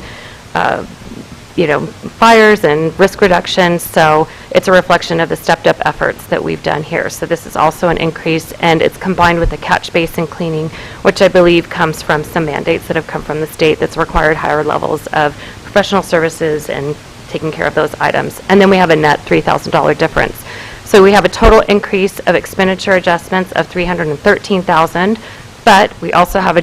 fires and risk reduction. So it's a reflection of the stepped up efforts that we've done here. So this is also an increase, and it's combined with the catch basin cleaning, which I believe comes from some mandates that have come from the state that's required higher levels of professional services and taking care of those items. And then we have a net $3,000 difference. So we have a total increase of expenditure adjustments of $313,000, but we also have a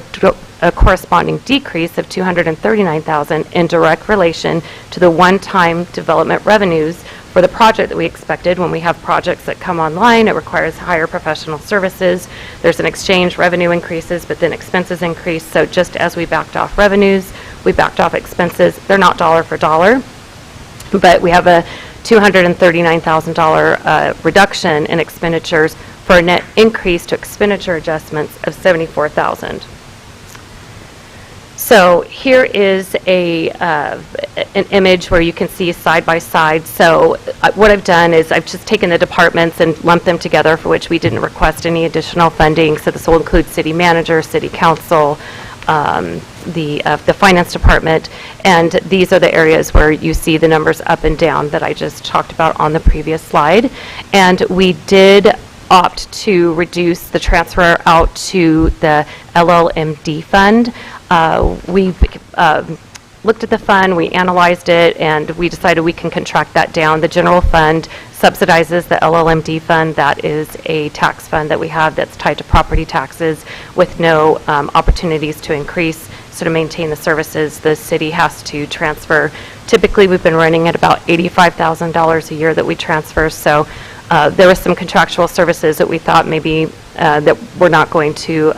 corresponding decrease of $239,000 in direct relation to the one-time development revenues for the project that we expected. When we have projects that come online, it requires higher professional services. There's an exchange, revenue increases, but then expenses increase. So just as we backed off revenues, we backed off expenses. They're not dollar for dollar, but we have a $239,000 reduction in expenditures for a net increase to expenditure adjustments of $74,000. So here is an image where you can see side by side. So what I've done is I've just taken the departments and lumped them together, for which we didn't request any additional funding. So this will include city manager, city council, the finance department, and these are the areas where you see the numbers up and down that I just talked about on the previous slide. And we did opt to reduce the transfer out to the LLMD fund. We looked at the fund, we analyzed it, and we decided we can contract that down. The general fund subsidizes the LLMD fund. That is a tax fund that we have that's tied to property taxes with no opportunities to increase. So to maintain the services, the city has to transfer. Typically, we've been running at about $85,000 a year that we transfer. So there was some contractual services that we thought maybe that were not going to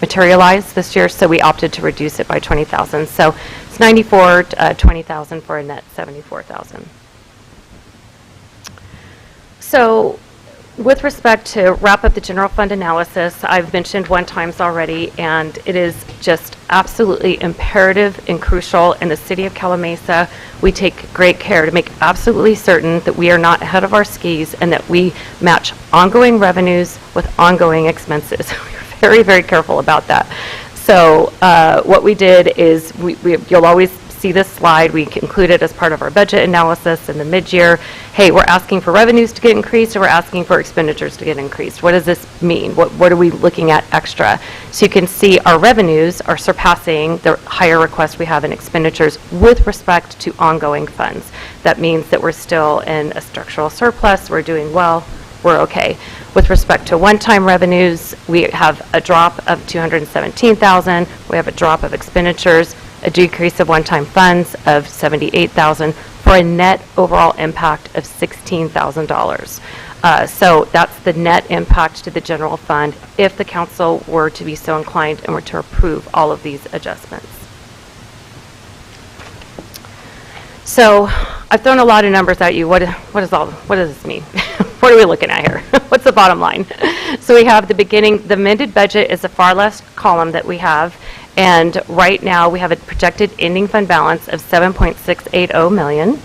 materialize this year, so we opted to reduce it by $20,000. So it's $94,000 for a net $74,000. So with respect to wrap up the general fund analysis, I've mentioned one times already, and it is just absolutely imperative and crucial in the city of Calimesa. We take great care to make absolutely certain that we are not ahead of our skis and that we match ongoing revenues with ongoing expenses. We're very, very careful about that. So what we did is you'll always see this slide, we include it as part of our budget analysis in the mid-year. Hey, we're asking for revenues to get increased, or we're asking for expenditures to get increased. What does this mean? What are we looking at extra? So you can see our revenues are surpassing the higher request we have in expenditures with respect to ongoing funds. That means that we're still in a structural surplus, we're doing well, we're okay. With respect to one-time revenues, we have a drop of 217,000. We have a drop of expenditures, a decrease of one-time funds of 78,000 for a net overall impact of $16,000. So that's the net impact to the general fund if the council were to be so inclined and were to approve all of these adjustments. So I've thrown a lot of numbers at you. What does this mean? What are we looking at here? What's the bottom line? So we have the amended budget is the far left column that we have, and right now we have a projected ending fund balance of $7.680 million.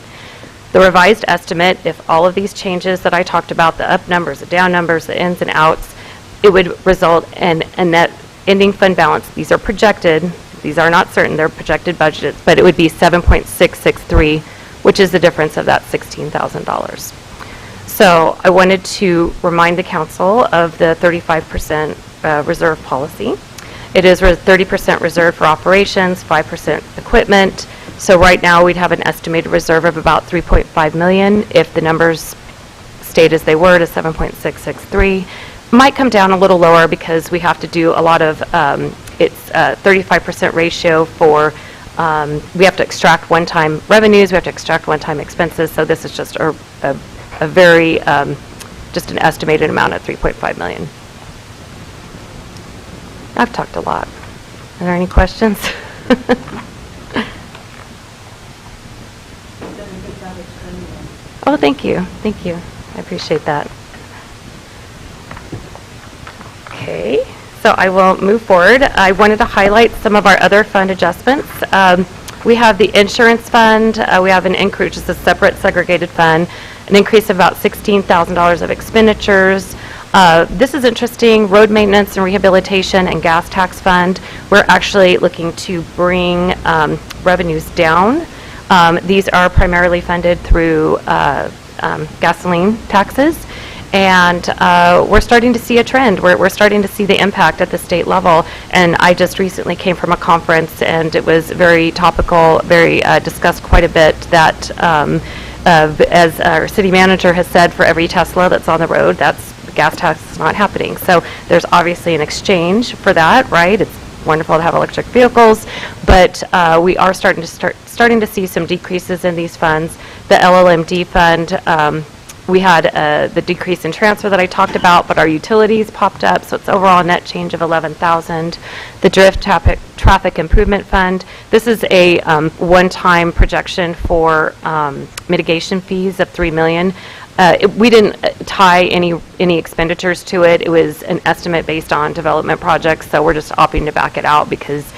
The revised estimate, if all of these changes that I talked about, the up numbers, the down numbers, the ins and outs, it would result in a net ending fund balance. These are projected. These are not certain. They're projected budgets, but it would be 7.663, which is the difference of that $16,000. So I wanted to remind the council of the 35% reserve policy. It is 30% reserved for operations, 5% equipment. So right now we'd have an estimated reserve of about $3.5 million if the numbers stayed as they were to 7.663. Might come down a little lower because we have to do a lot of, it's a 35% ratio for, we have to extract one-time revenues, we have to extract one-time expenses, so this is just a very, just an estimated amount of $3.5 million. I've talked a lot. Are there any questions? Oh, thank you. Thank you. I appreciate that. Okay, so I will move forward. I wanted to highlight some of our other fund adjustments. We have the insurance fund. We have an increase, just a separate segregated fund, an increase of about $16,000 of expenditures. This is interesting, road maintenance and rehabilitation and gas tax fund. We're actually looking to bring revenues down. These are primarily funded through gasoline taxes. And we're starting to see a trend. We're starting to see the impact at the state level. And I just recently came from a conference, and it was very topical, very discussed quite a bit that, as our city manager has said, for every Tesla that's on the road, that's gas tax is not happening. So there's obviously an exchange for that, right? It's wonderful to have electric vehicles, but we are starting to see some decreases in these funds. The LLMD fund. We had the decrease in transfer that I talked about, but our utilities popped up, so it's overall a net change of $11,000. The Drift Traffic Improvement Fund, this is a one-time projection for mitigation fees of $3 million. We didn't tie any expenditures to it. It was an estimate based on development projects, so we're just opting to back it out because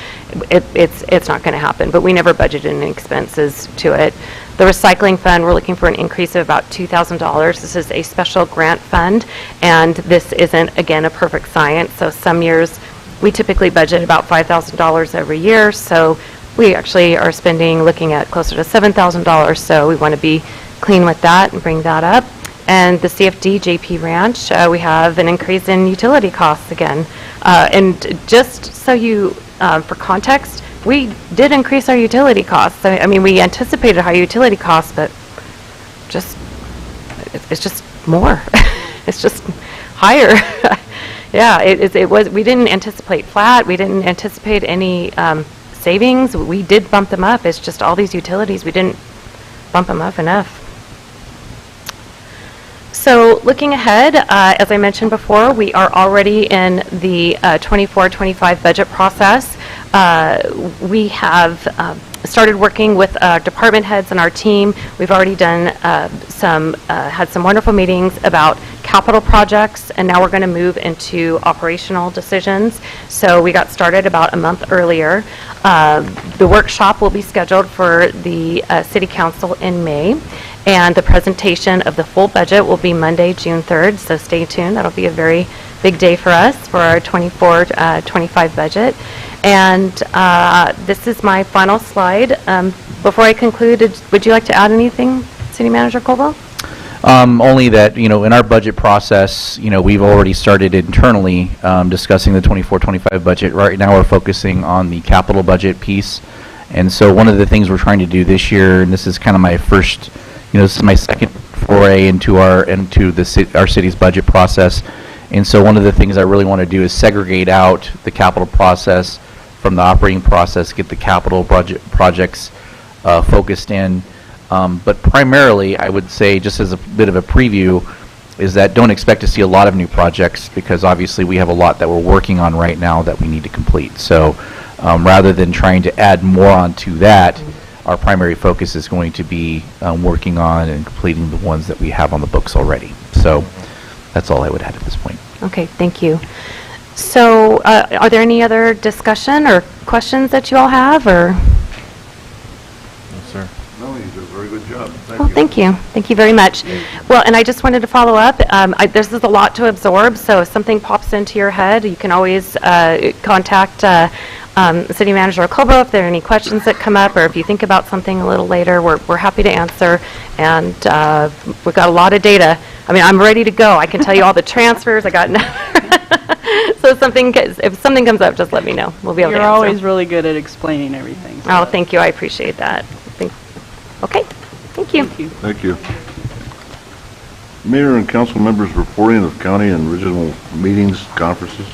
it's not going to happen. But we never budgeted any expenses to it. The recycling fund, we're looking for an increase of about $2,000. This is a special grant fund, and this isn't, again, a perfect science. So some years we typically budget about $5,000 every year, so we actually are looking at closer to $7,000, so we want to be clean with that and bring that up. And the CFD JP Ranch, we have an increase in utility costs again. And just so you, for context, we did increase our utility costs. I mean, we anticipated high utility costs, but it's just more. It's just higher. Yeah, it was. We didn't anticipate flat. We didn't anticipate any savings. We did bump them up. It's just all these utilities, we didn't bump them up enough. So looking ahead, as I mentioned before, we are already in the 24-25 budget process. We have started working with department heads and our team. We've already done had some wonderful meetings about capital projects, and now we're going to move into operational decisions. So we got started about a month earlier. The workshop will be scheduled for the City Council in May, And the presentation of the full budget will be Monday, June 3rd, so stay tuned. That'll be a very big day for us for our 24-25 budget. And this is my final slide. Before I conclude, would you like to add anything, City Manager Colville? Only that, in our budget process, we've already started internally discussing the 24-25 budget. Right now, we're focusing on the capital budget piece. And so one of the things we're trying to do this year, and this is kind of my first, this is my second foray into our city's budget process. And so one of the things I really want to do is segregate out the capital process from the operating process, get the capital budget projects focused in. But primarily, I would say, just as a bit of a preview, is that don't expect to see a lot of new projects, because obviously we have a lot that we're working on right now that we need to complete. So rather than trying to add more onto that, our primary focus is going to be working on and completing the ones that we have on the books already. So that's all I would add at this point. Okay, thank you. So are there any other discussion or questions that you all have, or? Sir. No, you did a very good job. Well, thank you. Thank you very much. Well, and I just wanted to follow up. This is a lot to absorb, so if something pops into your head, you can always contact City Manager Colbo if there are any questions that come up, or if you think about something a little later, we're happy to answer. And we've got a lot of data. I mean, I'm ready to go. I can tell you all the transfers. I got so if something comes up, just let me know. We'll be able to answer. You're always really good at explaining everything. Oh, thank you. I appreciate that. Okay, thank you. Thank you. Mayor and council members reporting of county and regional meetings, conferences.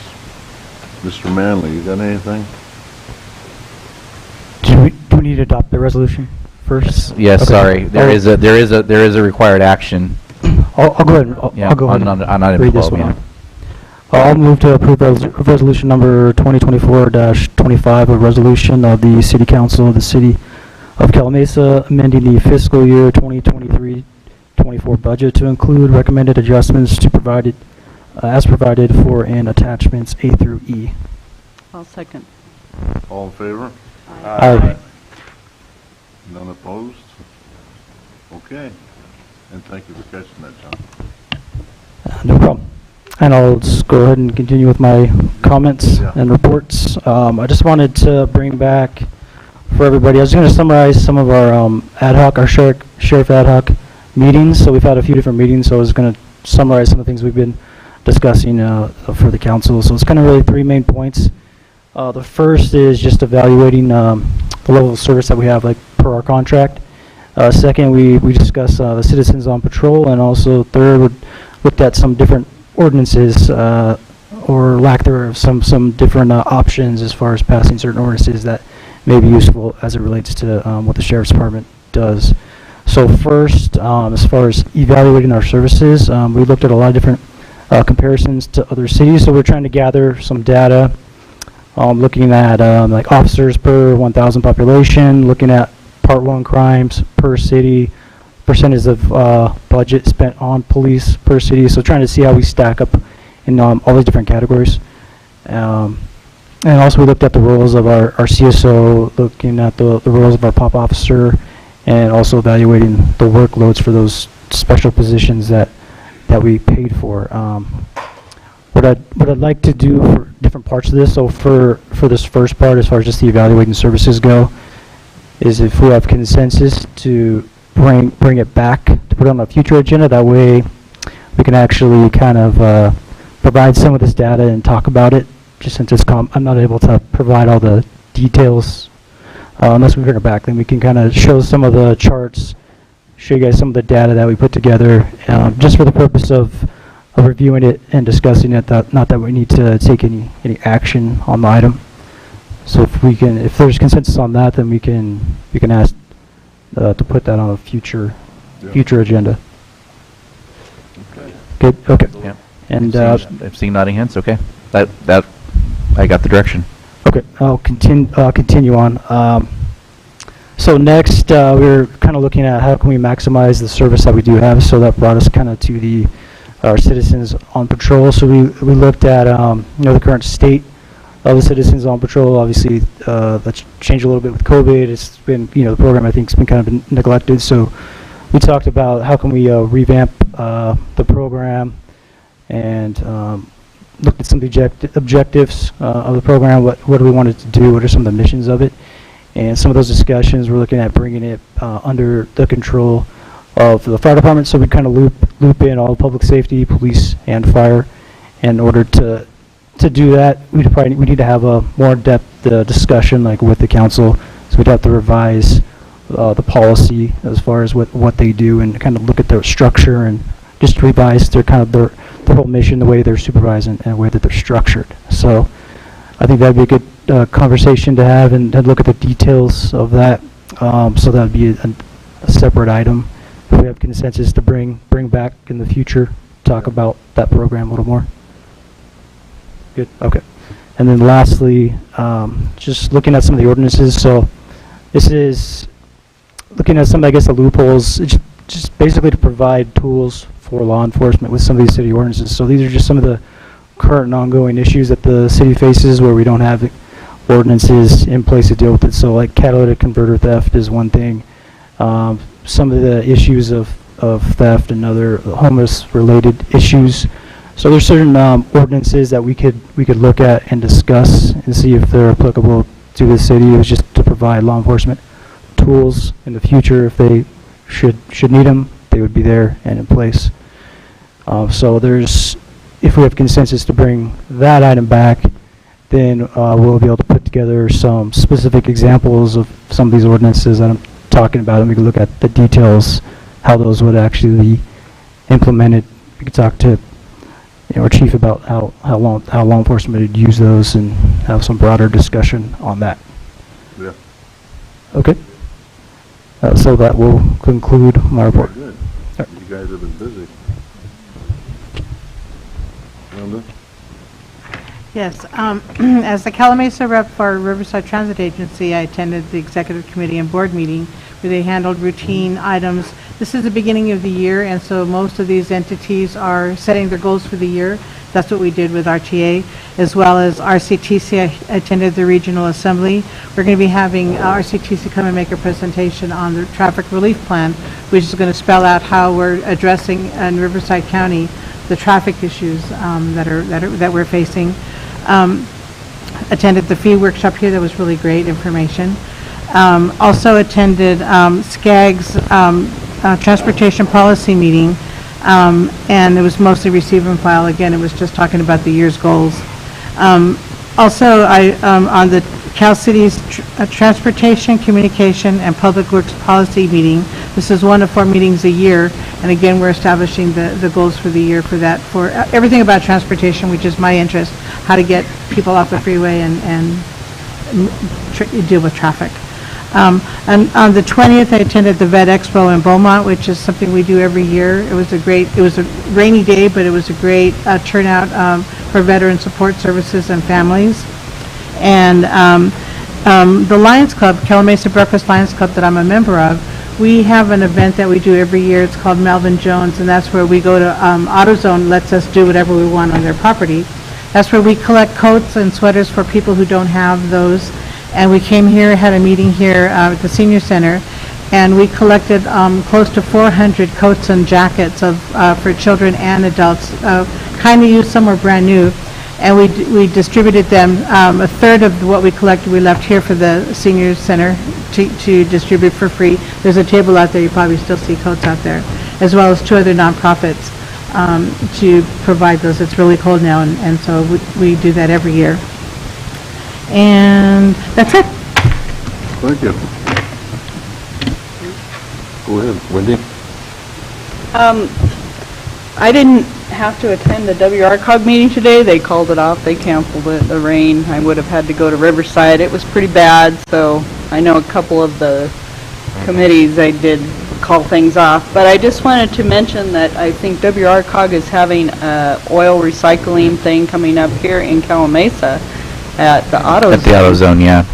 Mr. Manley, you got anything? Do we need to adopt the resolution first? Yes, Okay. sorry. There is a required action. I'll go ahead. I'll go ahead on and item read this 12, one. yeah. I'll move to approve resolution number 2024-25, a resolution of the City Council of the City of Calimesa amending the fiscal year 2023-24 budget to include recommended adjustments to provided as provided for in attachments A through E. I'll second. All in favor? Aye. None opposed? Okay. And thank you for catching that, John. No problem. And I'll just go ahead and continue with my comments and reports. I just wanted to bring back for everybody, I was going to summarize some of our our sheriff ad hoc meetings. So we've had a few different meetings, so I was going to summarize some of the things we've been discussing for the council. So it's kind of really three main points. The first is just evaluating the level of service that we have, like per our contract. Second, we discussed the citizens on patrol, and also third, we looked at some different ordinances or lack thereof, some different options as far as passing certain ordinances that may be useful as it relates to what the Sheriff's Department does. So first, as far as evaluating our services, we looked at a lot of different comparisons to other cities. So we're trying to gather some data, looking at like officers per 1,000 population, looking at Part 1 crimes per city, percentage of budget spent on police per city. So trying to see how we stack up in all these different categories. And also we looked at the roles of our CSO, looking at the roles of our POP officer, and also evaluating the workloads for those special positions that we paid for. What I'd like to do for different parts of this, so for this first part, as far as just the evaluating services go, is if we have consensus to bring it back, to put on a future agenda, that way we can actually kind of provide some of this data and talk about it. Just since I'm not able to provide all the details unless we bring it back, then we can kind of show some of the charts, show you guys some of the data that we put together, just for the purpose of reviewing it and discussing it. Not that we need to take any action on the item. So if there's consensus on that, then we can ask to put that on a future agenda. Okay. Good. Okay. Yeah. And I'm seeing nodding heads. Okay. That I got the direction. Okay, I'll continue on. So next, we're kind of looking at how can we maximize the service that we do have. So that brought us kind of to our citizens on patrol. So we looked at the current state of the citizens on patrol. Obviously, that's changed a little bit with COVID. It's been the program I think has been kind of neglected. So we talked about how can we revamp the program and looked at some of the objectives of the program, what do we want it to do, what are some of the missions of it. And some of those discussions, we're looking at bringing it under the control of the fire department, so we kind of loop in all public safety, police, and fire. In order to do that, we need to have a more in-depth discussion, like with the council. So we'd have to revise the policy as far as what they do, and kind of look at their structure and just revise their whole mission, the way they're supervised, and the way that they're structured. So I think that'd be a good conversation to have, and look at the details of that. So that'd be a separate item that we have consensus to bring back in the future, talk about that program a little more. Good, okay. And then lastly, just looking at some of the ordinances. So this is looking at some, I guess, the loopholes, just basically to provide tools for law enforcement with some of these city ordinances. So these are just some of the current and ongoing issues that the city faces where we don't have ordinances in place to deal with it. So like catalytic converter theft is one thing. Some of the issues of theft and other homeless related issues. So there's certain ordinances that we could look at and discuss and see if they're applicable to the city. It was just to provide law enforcement tools in the future. If they should need them, they would be there and in place. So if we have consensus to bring that item back, then we'll be able to put together some specific examples of some of these ordinances that I'm talking about, and we can look at the details, how those would actually be implemented. We could talk to our chief about how law enforcement would use those and have some broader discussion on that. Yeah. Okay. So that will conclude my report. Good. You guys have been busy. Linda? Yes, as the Calimesa rep for Riverside Transit Agency, I attended the executive committee and board meeting where they handled routine items. This is the beginning of the year, and so most of these entities are setting their goals for the year. That's what we did with RTA, as well as RCTC. I attended the regional assembly. We're going to be having RCTC come and make a presentation on the traffic relief plan, which is going to spell out how we're addressing in Riverside County the traffic issues that we're facing. Attended the fee workshop here. That was really great information. Also attended SCAG's transportation policy meeting, and it was mostly receive and file. Again, it was just talking about the year's goals. Also, on the Cal City's Transportation, Communication, and Public Works Policy meeting. This is one of 4 meetings a year, and again, we're establishing the goals for the year for that, for everything about transportation, which is my interest, how to get people off the freeway and deal with traffic. And on the 20th, I attended the Vet Expo in Beaumont, which is something we do every year. It was a rainy day, but it was a great turnout for veteran support services and families. And the Lions Club, Calimesa Breakfast Lions Club that I'm a member of, we have an event that we do every year. It's called Melvin Jones, and that's where we go to AutoZone, lets us do whatever we want on their property. That's where we collect coats and sweaters for people who don't have those. And we came here, had a meeting here at the senior center, and we collected close to 400 coats and jackets for children and adults. Kind of used, some were brand new, and we distributed them. A third of what we collected we left here for the senior center to distribute for free. There's a table out there, you probably still see coats out there, as well as 2 other nonprofits to provide those. It's really cold now, and so we do that every year. And that's it. Thank you. Go ahead, Wendy. I didn't have to attend the WRCOG meeting today. They called it off. They canceled it, the rain. I would have had to go to Riverside. It was pretty bad, so I know a couple of the committees, I did call things off. But I just wanted to mention that I think WRCOG is having a oil recycling thing coming up here in Calimesa at the AutoZone. At the AutoZone, yeah.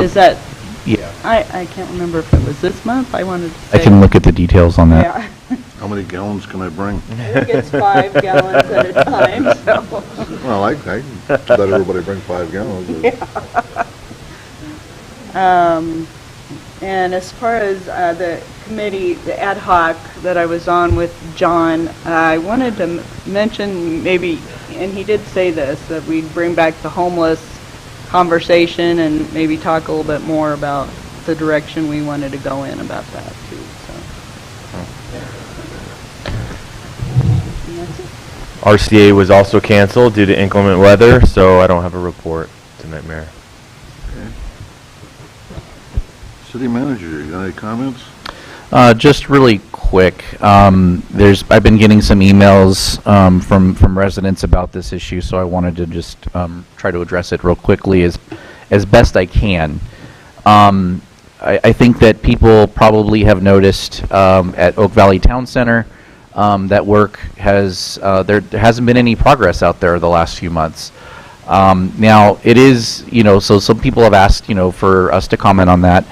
Is that, yeah. I can't remember if it was this month. I wanted to say. I can look at the details on that. Yeah. How many gallons can I bring? I think it's 5 gallons at a time, so. Well, I let everybody bring 5 gallons. And as far as the committee, the ad hoc that I was on with John, I wanted to mention maybe, and he did say this, that we'd bring back the homeless conversation and maybe talk a little bit more about the direction we wanted to go in about that too. So. And that's it. RCA was also canceled due to inclement weather, so I don't have a report tonight, Mayor. City manager, you got any comments? Just really quick, I've been getting some emails from residents about this issue, so I wanted to just try to address it real quickly as best I can. I think that people probably have noticed at Oak Valley Town Center that work there hasn't been any progress out there the last few months. Now, it is, so some people have asked, for us to comment on that.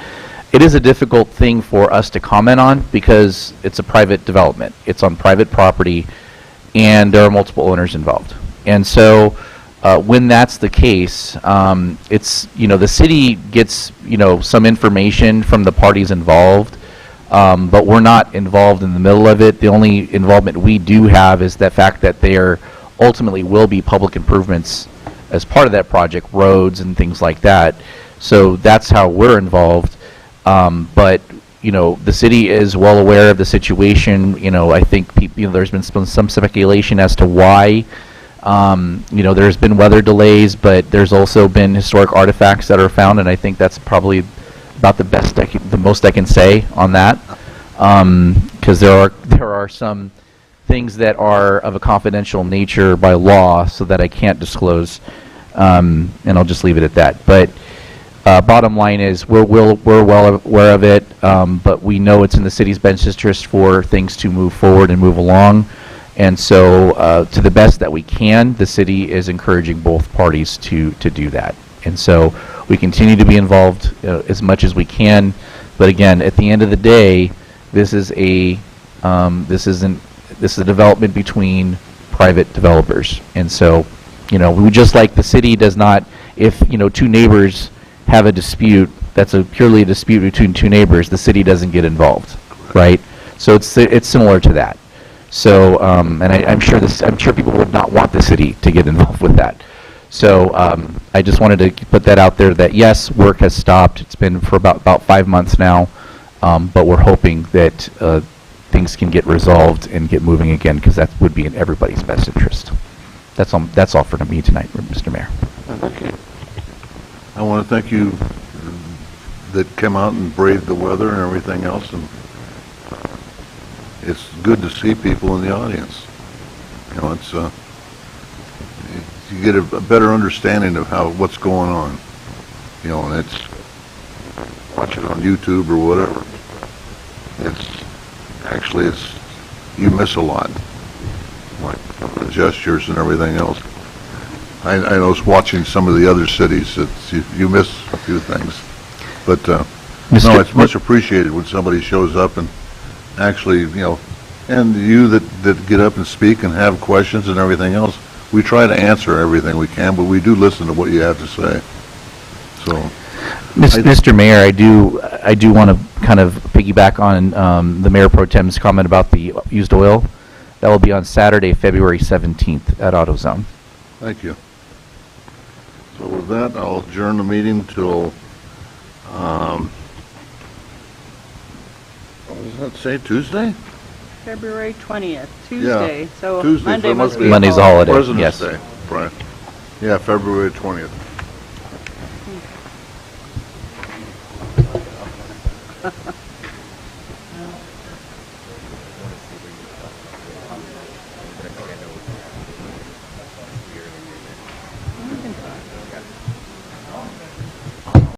It is a difficult thing for us to comment on because it's a private development. It's on private property, and there are multiple owners involved. And so when that's the case, it's, the city gets, some information from the parties involved, but we're not involved in the middle of it. The only involvement we do have is the fact that there ultimately will be public improvements as part of that project, roads and things like that. So that's how we're involved. But, the city is well aware of the situation. I think there's been some speculation as to why. There's been weather delays, but there's also been historic artifacts that are found, and I think that's probably about the most I can say on that. Because there are some things that are of a confidential nature by law, so that I can't disclose, and I'll just leave it at that. But bottom line is we're well aware of it, but we know it's in the city's best interest for things to move forward and move along. And so to the best that we can, the city is encouraging both parties to do that. And so we continue to be involved as much as we can. But again, at the end of the day, this is a development between private developers. And so, we just like the city does not, if, two neighbors have a dispute, that's purely a dispute between two neighbors, the city doesn't get involved, right? So it's similar to that. So, and I'm sure people would not want the city to get involved with that. So I just wanted to put that out there that yes, work has stopped. It's been for about 5 months now, but we're hoping that things can get resolved and get moving again, because that would be in everybody's best interest. That's all for me tonight, Mr. Mayor. Okay. I want to thank you that came out and braved the weather and everything else, and it's good to see people in the audience. It's you get a better understanding of what's going on. And it's watch it on YouTube or whatever. You miss a lot, like the gestures and everything else. I know watching some of the other cities, you miss a few things. But, no, it's much appreciated when somebody shows up and actually, and you that get up and speak and have questions and everything else, we try to answer everything we can, but we do listen to what you have to say. So, Mr. Mayor, I do want to kind of piggyback on the Mayor Pro Tem's comment about the used oil. That will be on Saturday, February 17th at AutoZone. Thank you. So with that, I'll adjourn the meeting till, what does that say, Tuesday? February 20th, Tuesday. So Tuesday, Monday so it must must be be Monday's a holiday, President's yes. Day, right. Yeah, February 20th.